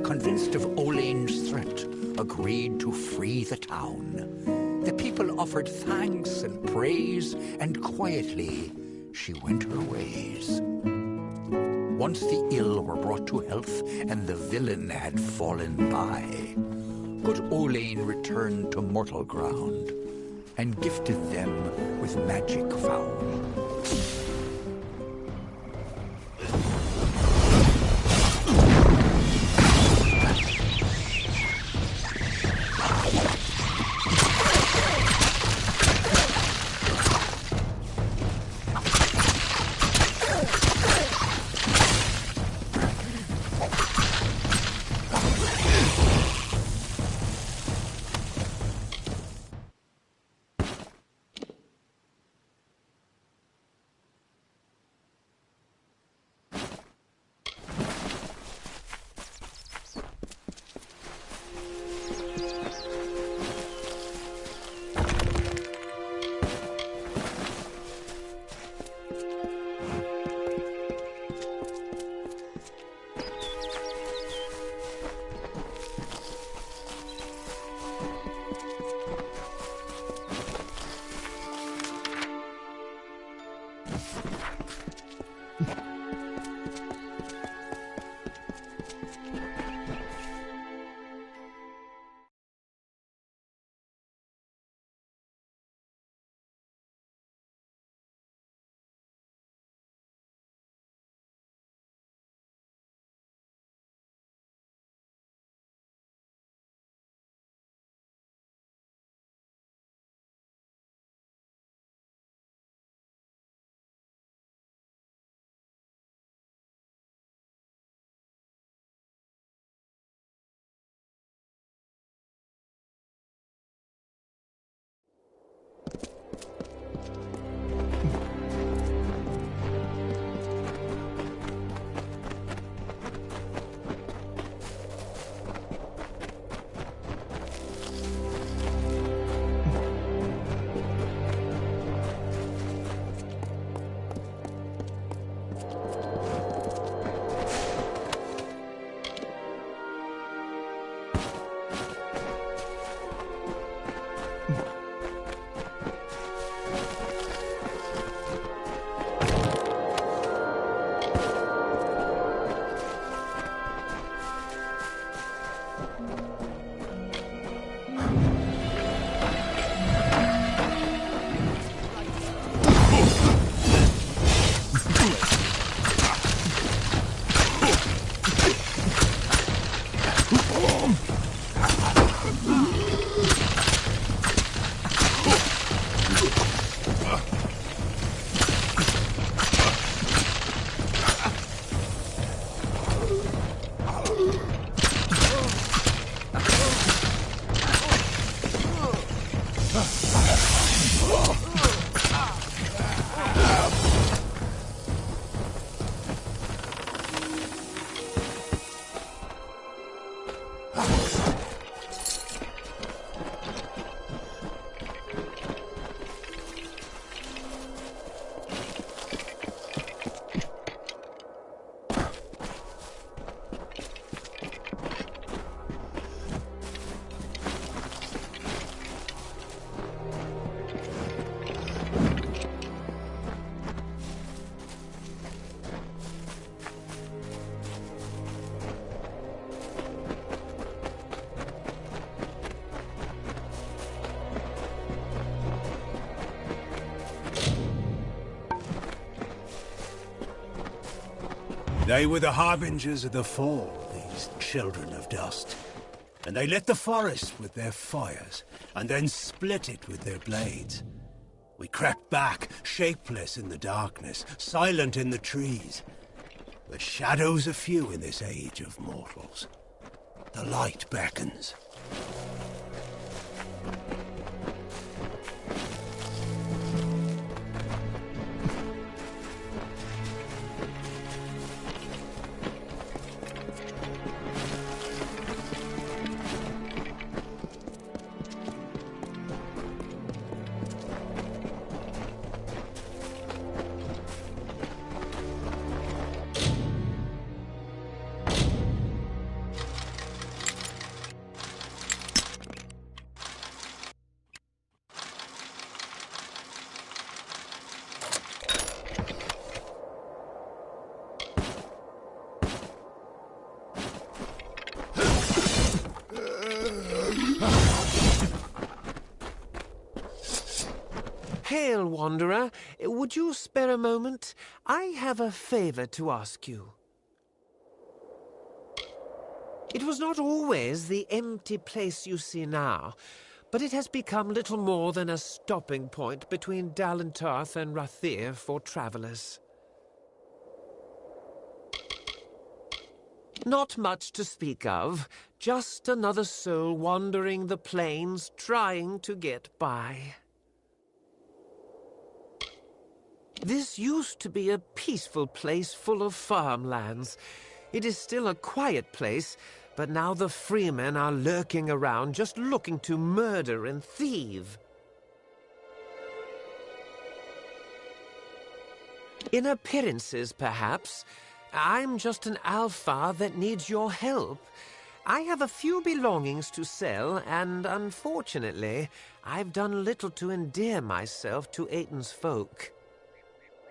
Convinced of Olain's threat, agreed to free the town. The people offered thanks and praise, and quietly she went her ways. Once the ill were brought to health, and the villain had fallen by, good Olain returned to mortal ground, and gifted them with magic foul. They were the harbingers of the fall, these children of dust. And they lit the forest with their fires, and then split it with their blades. We crept back, shapeless in the darkness, silent in the trees. The shadows are few in this age of mortals. The light beckons. Hail, Wanderer. Would you spare a moment? I have a favor to ask you. It was not always the empty place you see now, but it has become little more than a stopping point between Dalentarth and Rathir for travelers. Not much to speak of, just another soul wandering the plains trying to get by. This used to be a peaceful place full of farmlands. It is still a quiet place, but now the freemen are lurking around just looking to murder and thieve. In appearances, perhaps, I'm just an alpha that needs your help. I have a few belongings to sell, and unfortunately, I've done little to endear myself to Aiton's folk.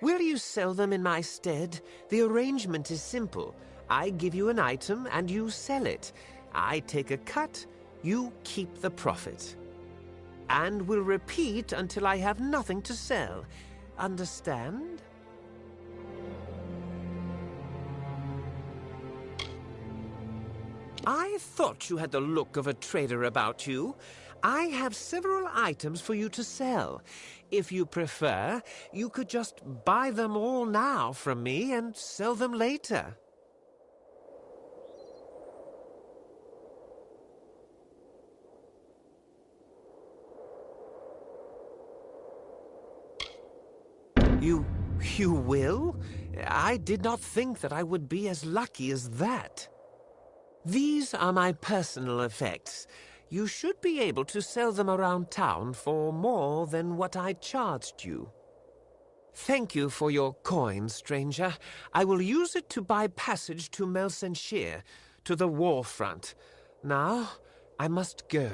Will you sell them in my stead? The arrangement is simple. I give you an item and you sell it. I take a cut, you keep the profit. And will repeat until I have nothing to sell. Understand? I thought you had the look of a trader about you. I have several items for you to sell. If you prefer, you could just buy them all now from me and sell them later. You will? I did not think that I would be as lucky as that. These are my personal effects. You should be able to sell them around town for more than what I charged you. Thank you for your coin, stranger. I will use it to buy passage to Melsenshire, to the war front. Now, I must go.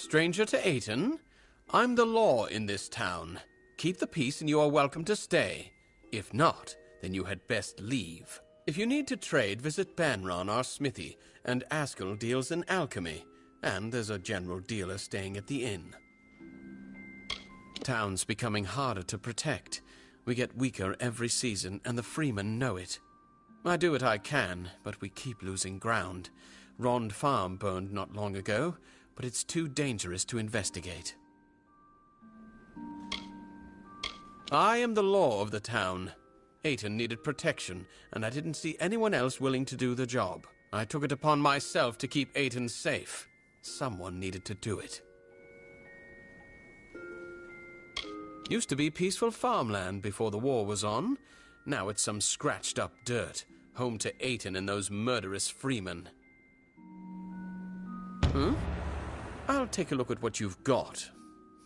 stranger to Ayton? I'm the law in this town. Keep the peace and you are welcome to stay. If not, then you had best leave. If you need to trade, visit Banron, our smithy, and Askell deals in alchemy. And there's a general dealer staying at the inn. Town's becoming harder to protect. We get weaker every season, and the freemen know it. I do what I can, but we keep losing ground. Rond Farm burned not long ago, but it's too dangerous to investigate. I am the law of the town. Ayton needed protection, and I didn't see anyone else willing to do the job. I took it upon myself to keep Ayton safe. Someone needed to do it. Used to be peaceful farmland before the war was on. Now it's some scratched-up dirt, home to Ayton and those murderous freemen. I'll take a look at what you've got.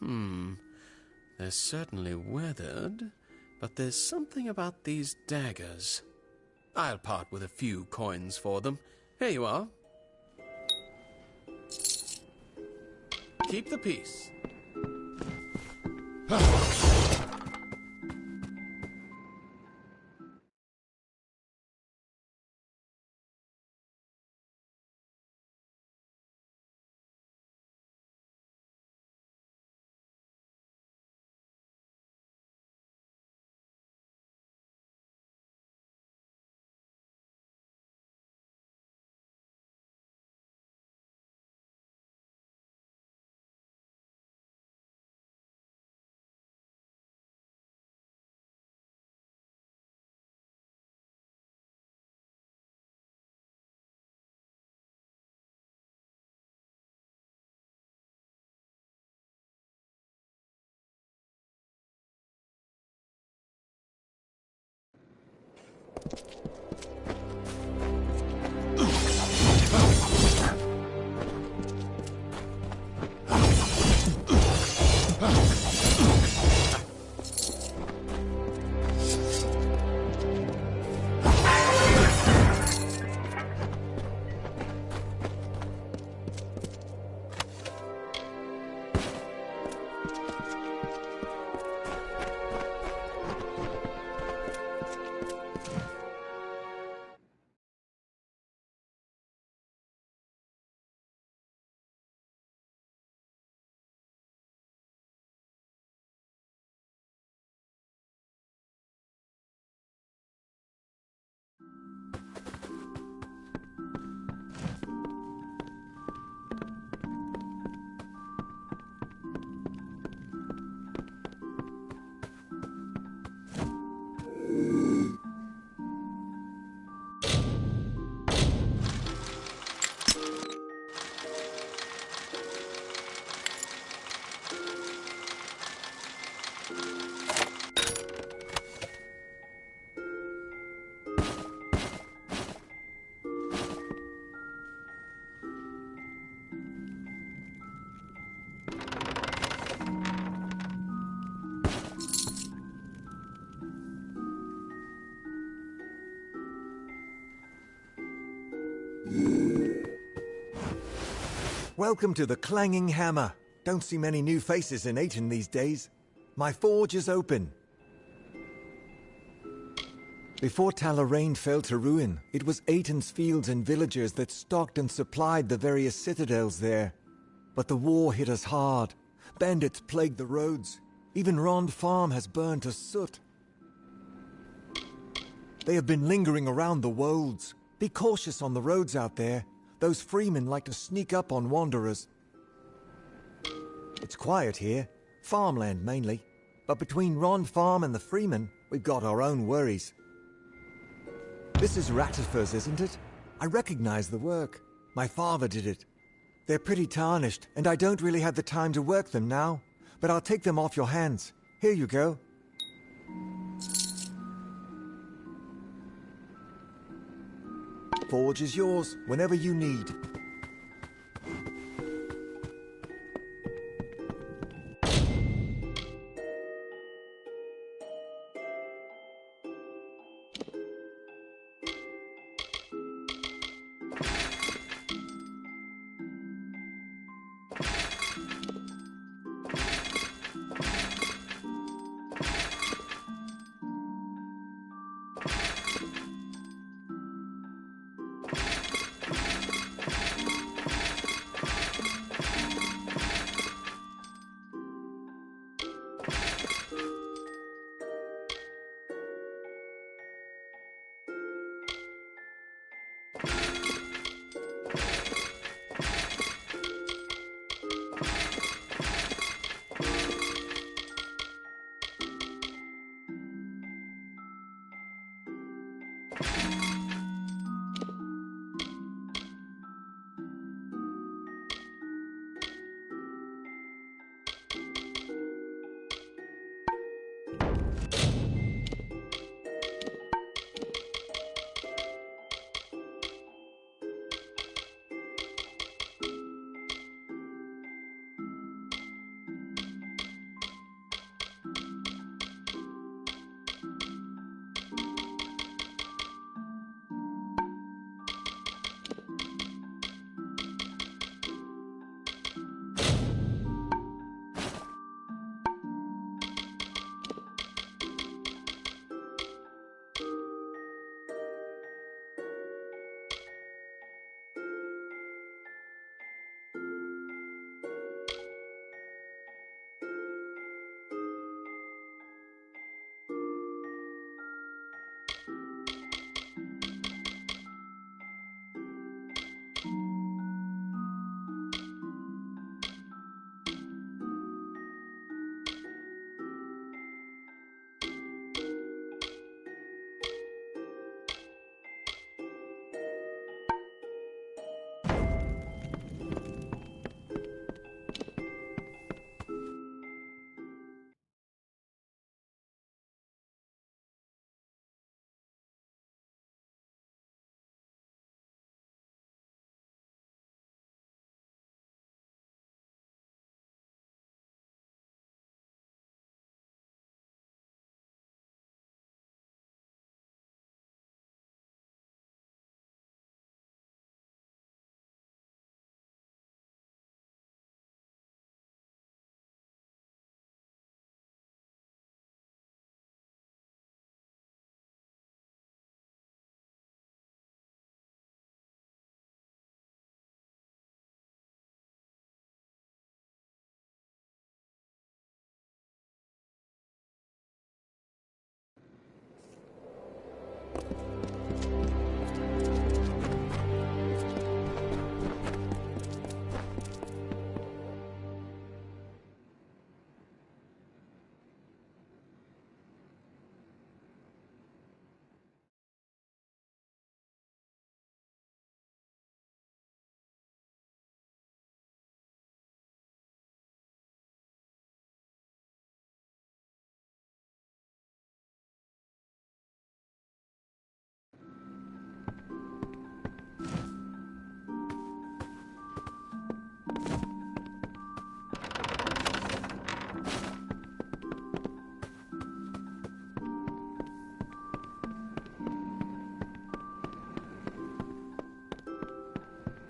They're certainly weathered, but there's something about these daggers. I'll part with a few coins for them. Here you are. Keep the peace. Welcome to the Clanging Hammer. Don't see many new faces in Ayton these days. My forge is open. Before Talarain fell to ruin, it was Ayton's fields and villagers that stocked and supplied the various citadels there. But the war hit us hard. Bandits plagued the roads. Even Rond Farm has burned to soot. They have been lingering around the wolds. Be cautious on the roads out there. Those freemen like to sneak up on wanderers. It's quiet here. Farmland mainly. But between Rond Farm and the freemen, we've got our own worries. This is Rattifers, isn't it? I recognize the work. My father did it. They're pretty tarnished, and I don't really have the time to work them now. But I'll take them off your hands. Here you go. Forge is yours, whenever you need.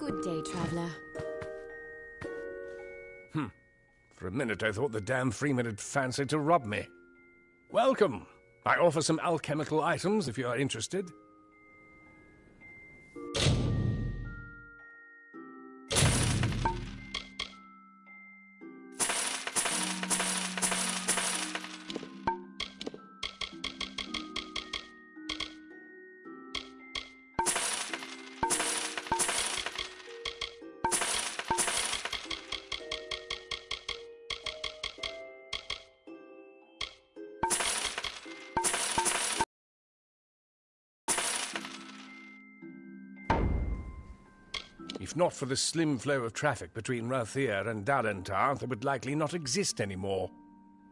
Good day, traveller. For a minute I thought the damn Freeman had fancied to rob me. Welcome. I offer some alchemical items if you are interested. If not for the slim flow of traffic between Rathier and Dalentarth, it would likely not exist anymore.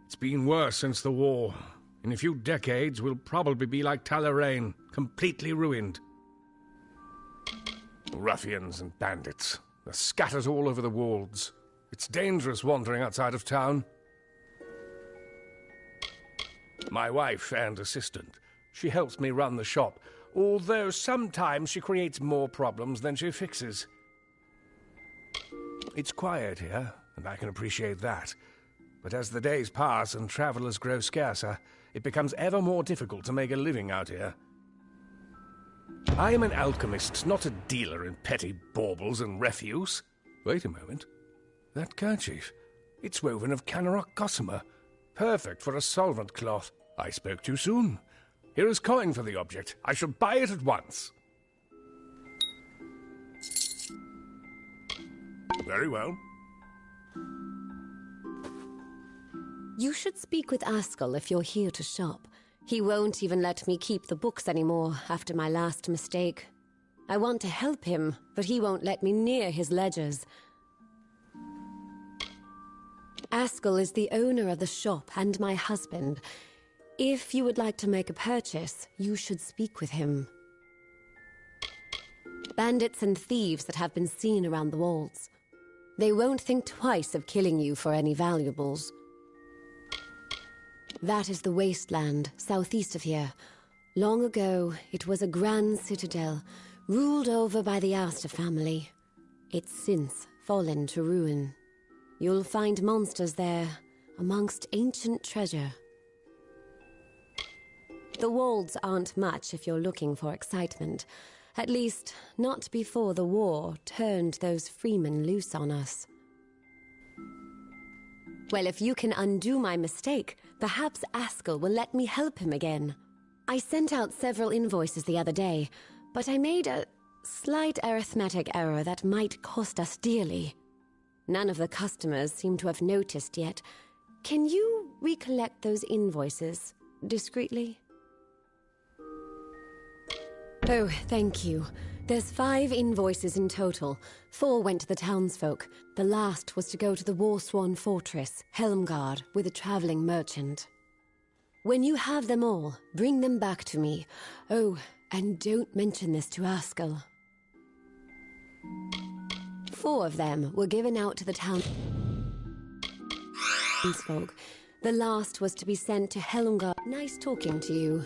It's been worse since the war. In a few decades, we'll probably be like Talarain, completely ruined. Ruffians and bandits. They're scattered all over the wolds. It's dangerous wandering outside of town. My wife and assistant. She helps me run the shop, although sometimes she creates more problems than she fixes. It's quiet here, and I can appreciate that. But as the days pass and travelers grow scarcer, it becomes ever more difficult to make a living out here. I am an alchemist, not a dealer in petty baubles and refuse. Wait a moment. That kerchief. It's woven of Canarok gossamer. Perfect for a solvent cloth. I spoke too soon. Here is coin for the object. I shall buy it at once. Very well. You should speak with Askell if you're here to shop. He won't even let me keep the books anymore after my last mistake. I want to help him, but he won't let me near his ledgers. Askell is the owner of the shop and my husband. If you would like to make a purchase, you should speak with him. Bandits and thieves that have been seen around the walls. They won't think twice of killing you for any valuables. That is the wasteland, southeast of here. Long ago, it was a grand citadel, ruled over by the Astor family. It's since fallen to ruin. You'll find monsters there, amongst ancient treasure. The walls aren't much if you're looking for excitement. At least, not before the war turned those freemen loose on us. Well, if you can undo my mistake, perhaps Askell will let me help him again. I sent out several invoices the other day, but I made a slight arithmetic error that might cost us dearly. None of the customers seem to have noticed yet. Can you recollect those invoices discreetly? Oh, thank you. There's 5 invoices in total. 4 went to the townsfolk. The last was to go to the war-sworn fortress, Helmgard, with a traveling merchant. When you have them all, bring them back to me. Oh, and don't mention this to Askell. 4 of them were given out to the townsfolk. The last was to be sent to Helmgard. Nice talking to you.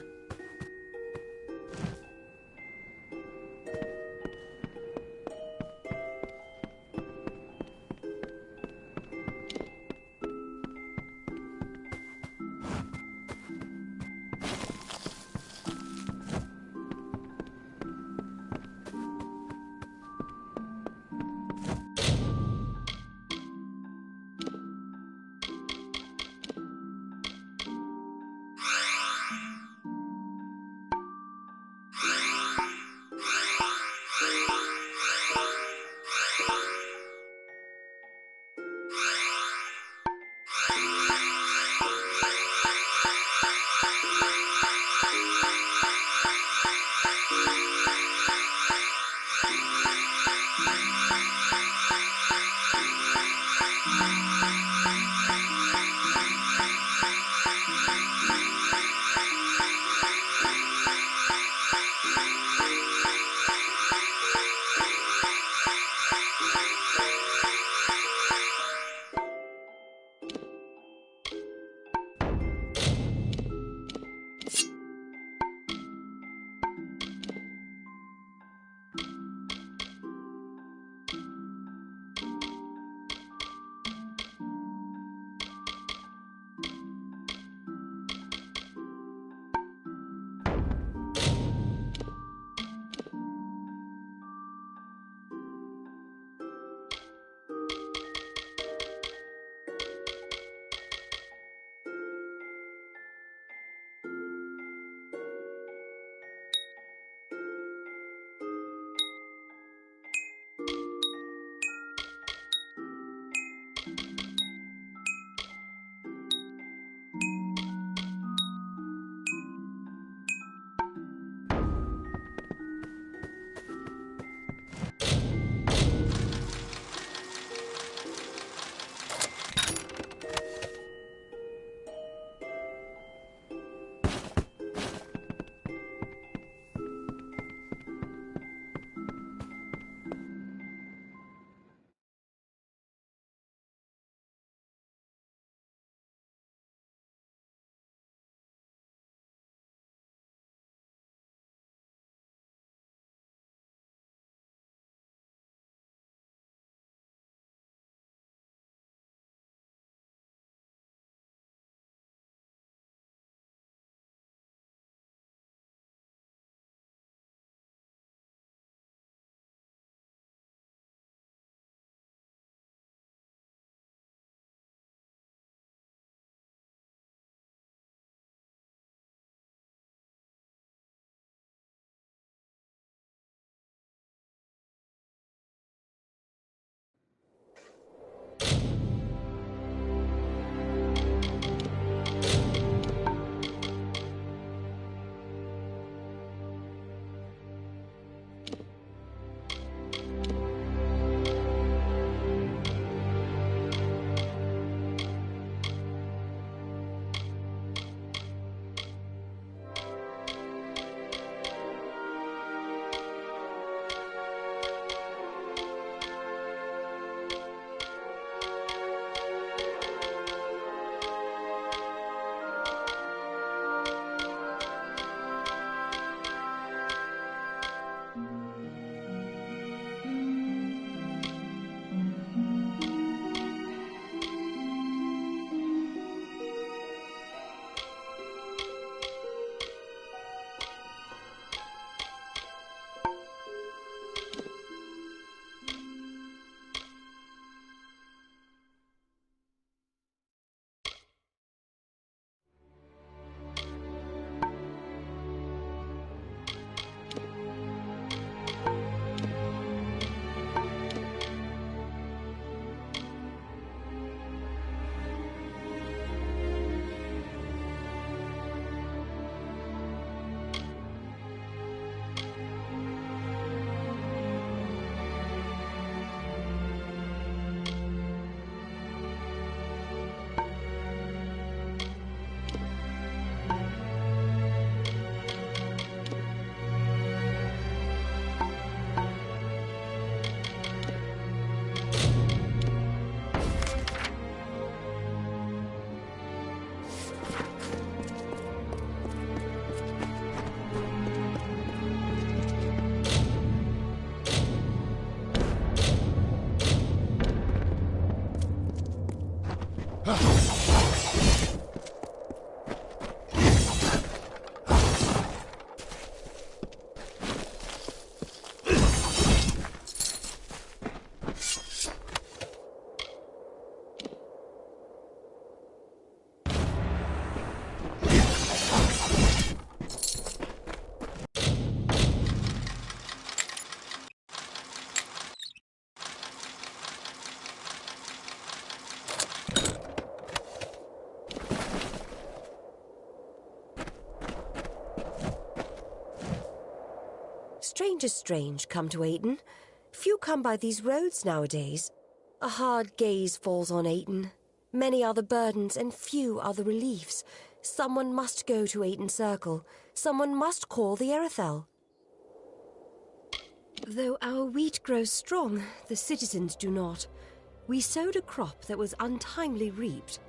strangers strange come to Ayton. Few come by these roads nowadays. A hard gaze falls on Ayton. Many are the burdens and few are the reliefs. Someone must go to Ayton Circle. Someone must call the Erethel. Though our wheat grows strong, the citizens do not. We sowed a crop that was untimely reaped.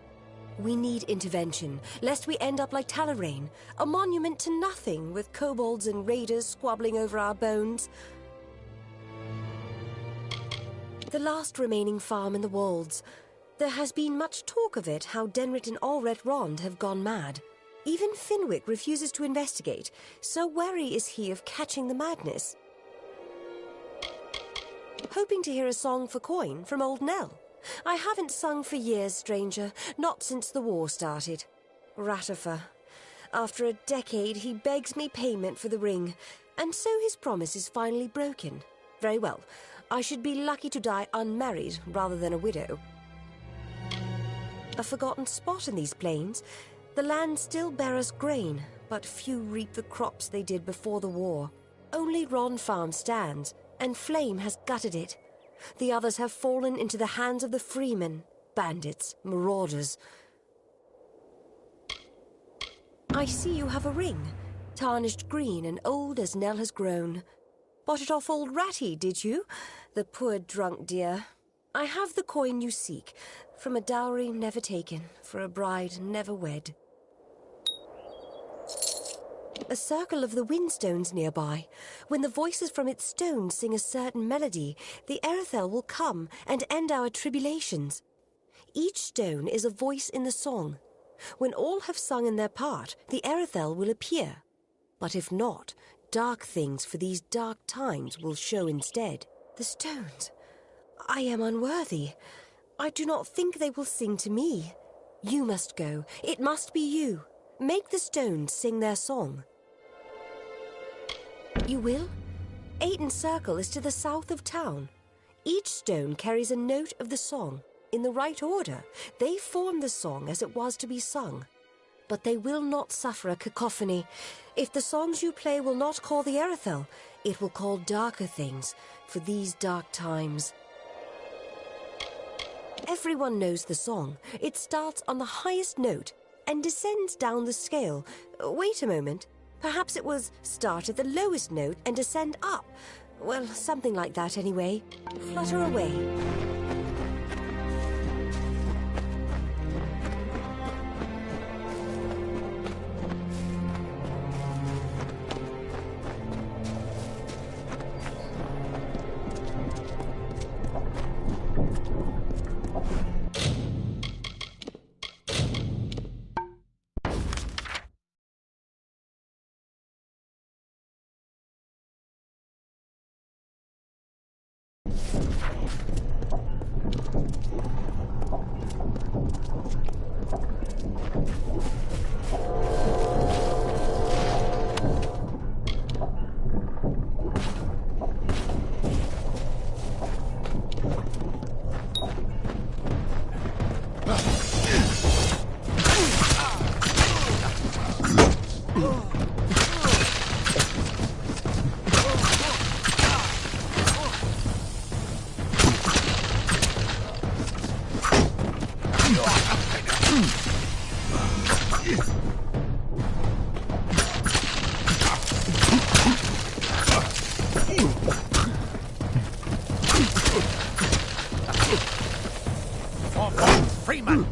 We need intervention, lest we end up like Talarain, a monument to nothing, with kobolds and raiders squabbling over our bones. The last remaining farm in the Wolds. There has been much talk of it, how Denrit and Allred Rond have gone mad. Even Finwick refuses to investigate, so wary is he of catching the madness. Hoping to hear a song for coin from Old Nell. I haven't sung for years, stranger, not since the war started. Ratifer. After a decade, he begs me payment for the ring, and so his promise is finally broken. Very well. I should be lucky to die unmarried rather than a widow. A forgotten spot in these plains. The land still bears grain, but few reap the crops they did before the war. Only Ron Farm stands, and Flame has gutted it. The others have fallen into the hands of the freemen, bandits, marauders. I see you have a ring, tarnished green and old as Nell has grown. Bought it off old Ratty, did you? The poor drunk dear. I have the coin you seek, from a dowry never taken, for a bride never wed. A circle of the windstones nearby. When the voices from its stones sing a certain melody, the Erethel will come and end our tribulations. Each stone is a voice in the song. When all have sung in their part, the Erethel will appear. But if not, dark things for these dark times will show instead. The stones. I am unworthy. I do not think they will sing to me. You must go. It must be you. Make the stones sing their song. You will? Ayton Circle is to the south of town. Each stone carries a note of the song. In the right order, they form the song as it was to be sung. But they will not suffer a cacophony. If the songs you play will not call the Erethel, it will call darker things for these dark times. Everyone knows the song. It starts on the highest note and descends down the scale. Wait a moment. Perhaps it was start at the lowest note and descend up. Well, something like that anyway. Flutter away. Freeman!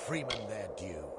freemen their due.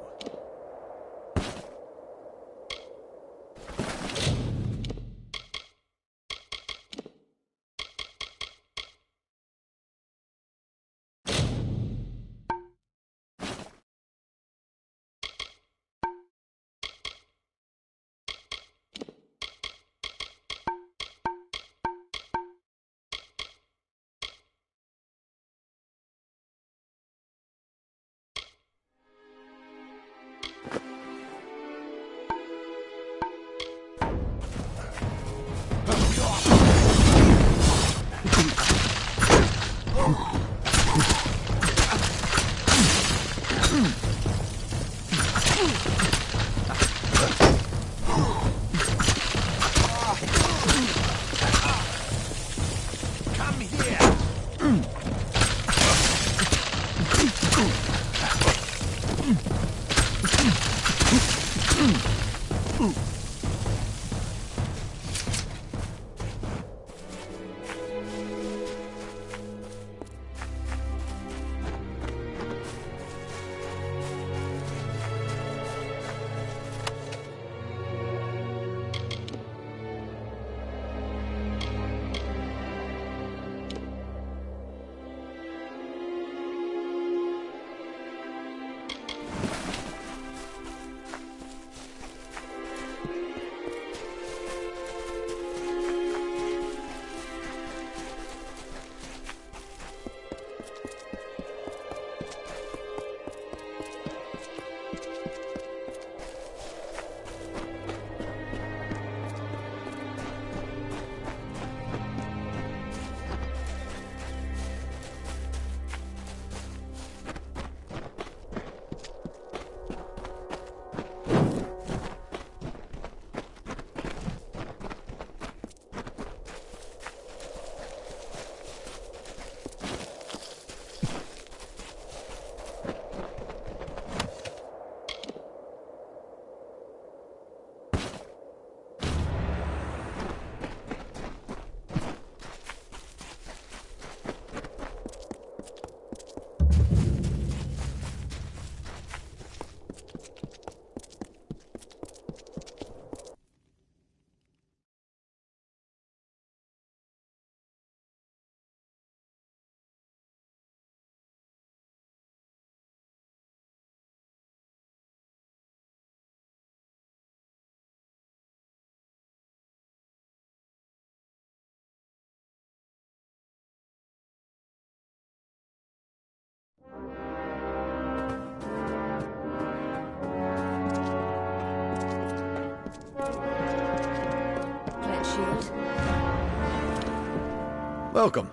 Welcome.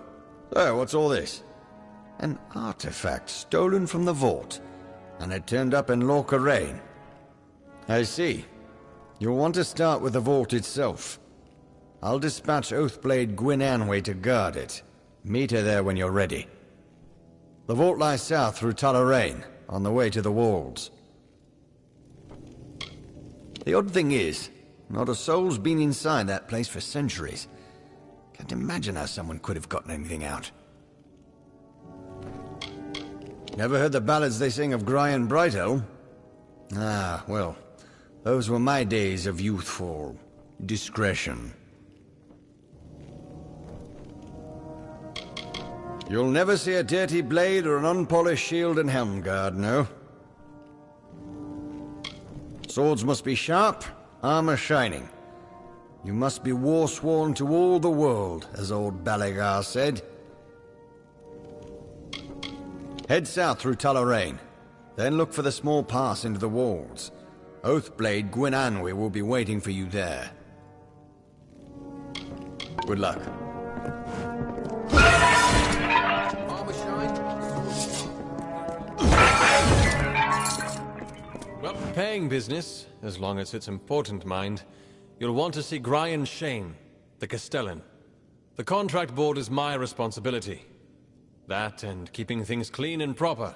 So, what's all this? An artifact stolen from the vault, and it turned up in Lorca. I see. You'll want to start with the vault itself. I'll dispatch Oathblade Gwyn Anway to guard it. Meet her there when you're ready. The vault lies south through Tullaraine, on the way to the walls. The odd thing is, not a soul's been inside that place for centuries. Can't imagine how someone could have gotten anything out. Never heard the ballads they sing of Grian Brighthelm? Ah, well, those were my days of youthful discretion. You'll never see a dirty blade or an unpolished shield and helm guard, no? Swords must be sharp, armor shining. You must be war-sworn to all the world, as old Balagar said. Head south through Tullaraine, then look for the small pass into the walls. Oathblade Gwyn Anway will be waiting for you there. Good luck. Well, paying business, as long as it's important, mind. You'll want to see Grian Shane, the Castellan. The contract board is my responsibility. That and keeping things clean and proper.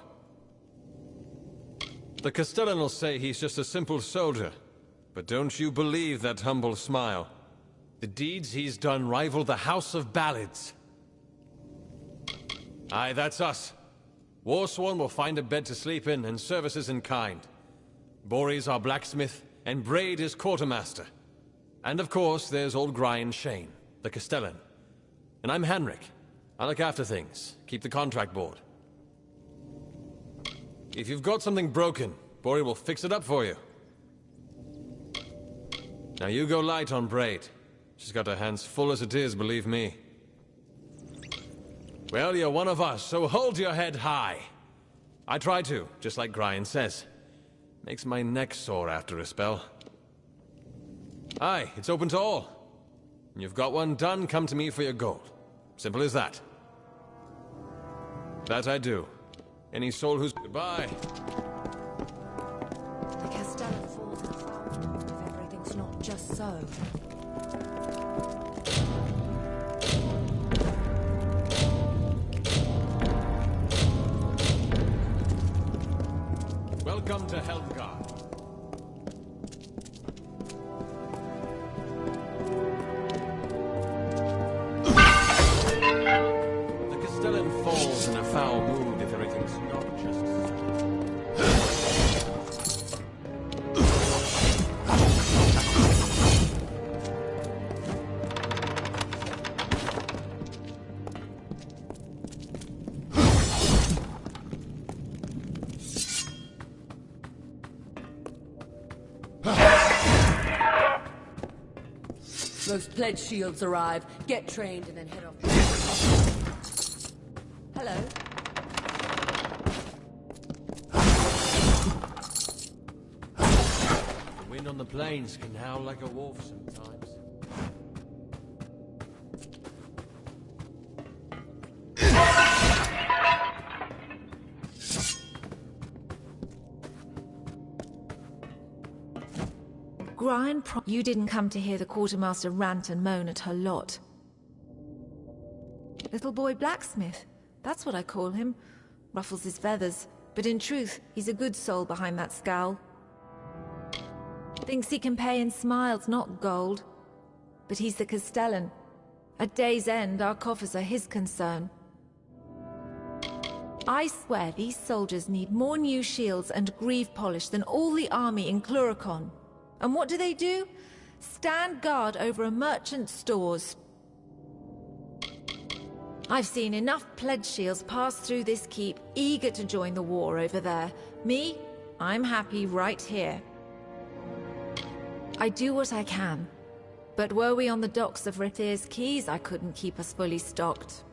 The Castellan will say he's just a simple soldier, but don't you believe that humble smile. The deeds he's done rival the House of Ballads. Aye, that's us. Warsworn will find a bed to sleep in and services in kind. Bori's our blacksmith, and Braid is quartermaster. And of course, there's old Grian Shane, the Castellan. And I'm Henrik. I look after things, keep the contract board. If you've got something broken, Bori will fix it up for you. Now you go light on Braid. She's got her hands full as it is, believe me. Well, you're one of us, so hold your head high. I try to, just like Grian says. Makes my neck sore after a spell. Aye, it's open to all. When you've got one done, come to me for your gold. Simple as that. That I do. Any soul who's... Goodbye. The Castellan falls in foul if everything's not just so. Welcome to Helmgard. The Castellan falls in a foul mood if everything's not just Most pledge shields arrive. Get trained and then head off. Hello. The wind on the plains can howl like a wolf sometimes. Grian, you didn't come to hear the quartermaster rant and moan at her lot. Little boy blacksmith, that's what I call him. Ruffles his feathers, but in truth, he's a good soul behind that scowl. Thinks he can pay in smiles, not gold. But he's the Castellan. At day's end, our coffers are his concern. I swear these soldiers need more new shields and greave polish than all the army in Cluricon. And what do? Stand guard over a merchant's stores. I've seen enough pledge shields pass through this keep, eager to join the war over there. Me, I'm happy right here. I do what I can. But were we on the docks of Rithir's Keys, I couldn't keep us fully stocked.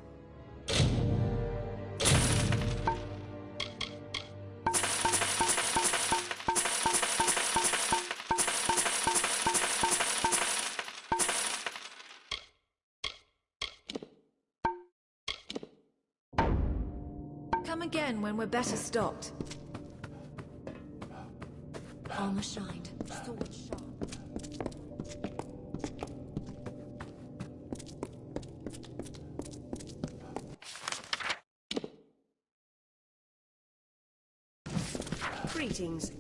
Come again when we're better stocked. Armor shined, sword sharp. Greetings.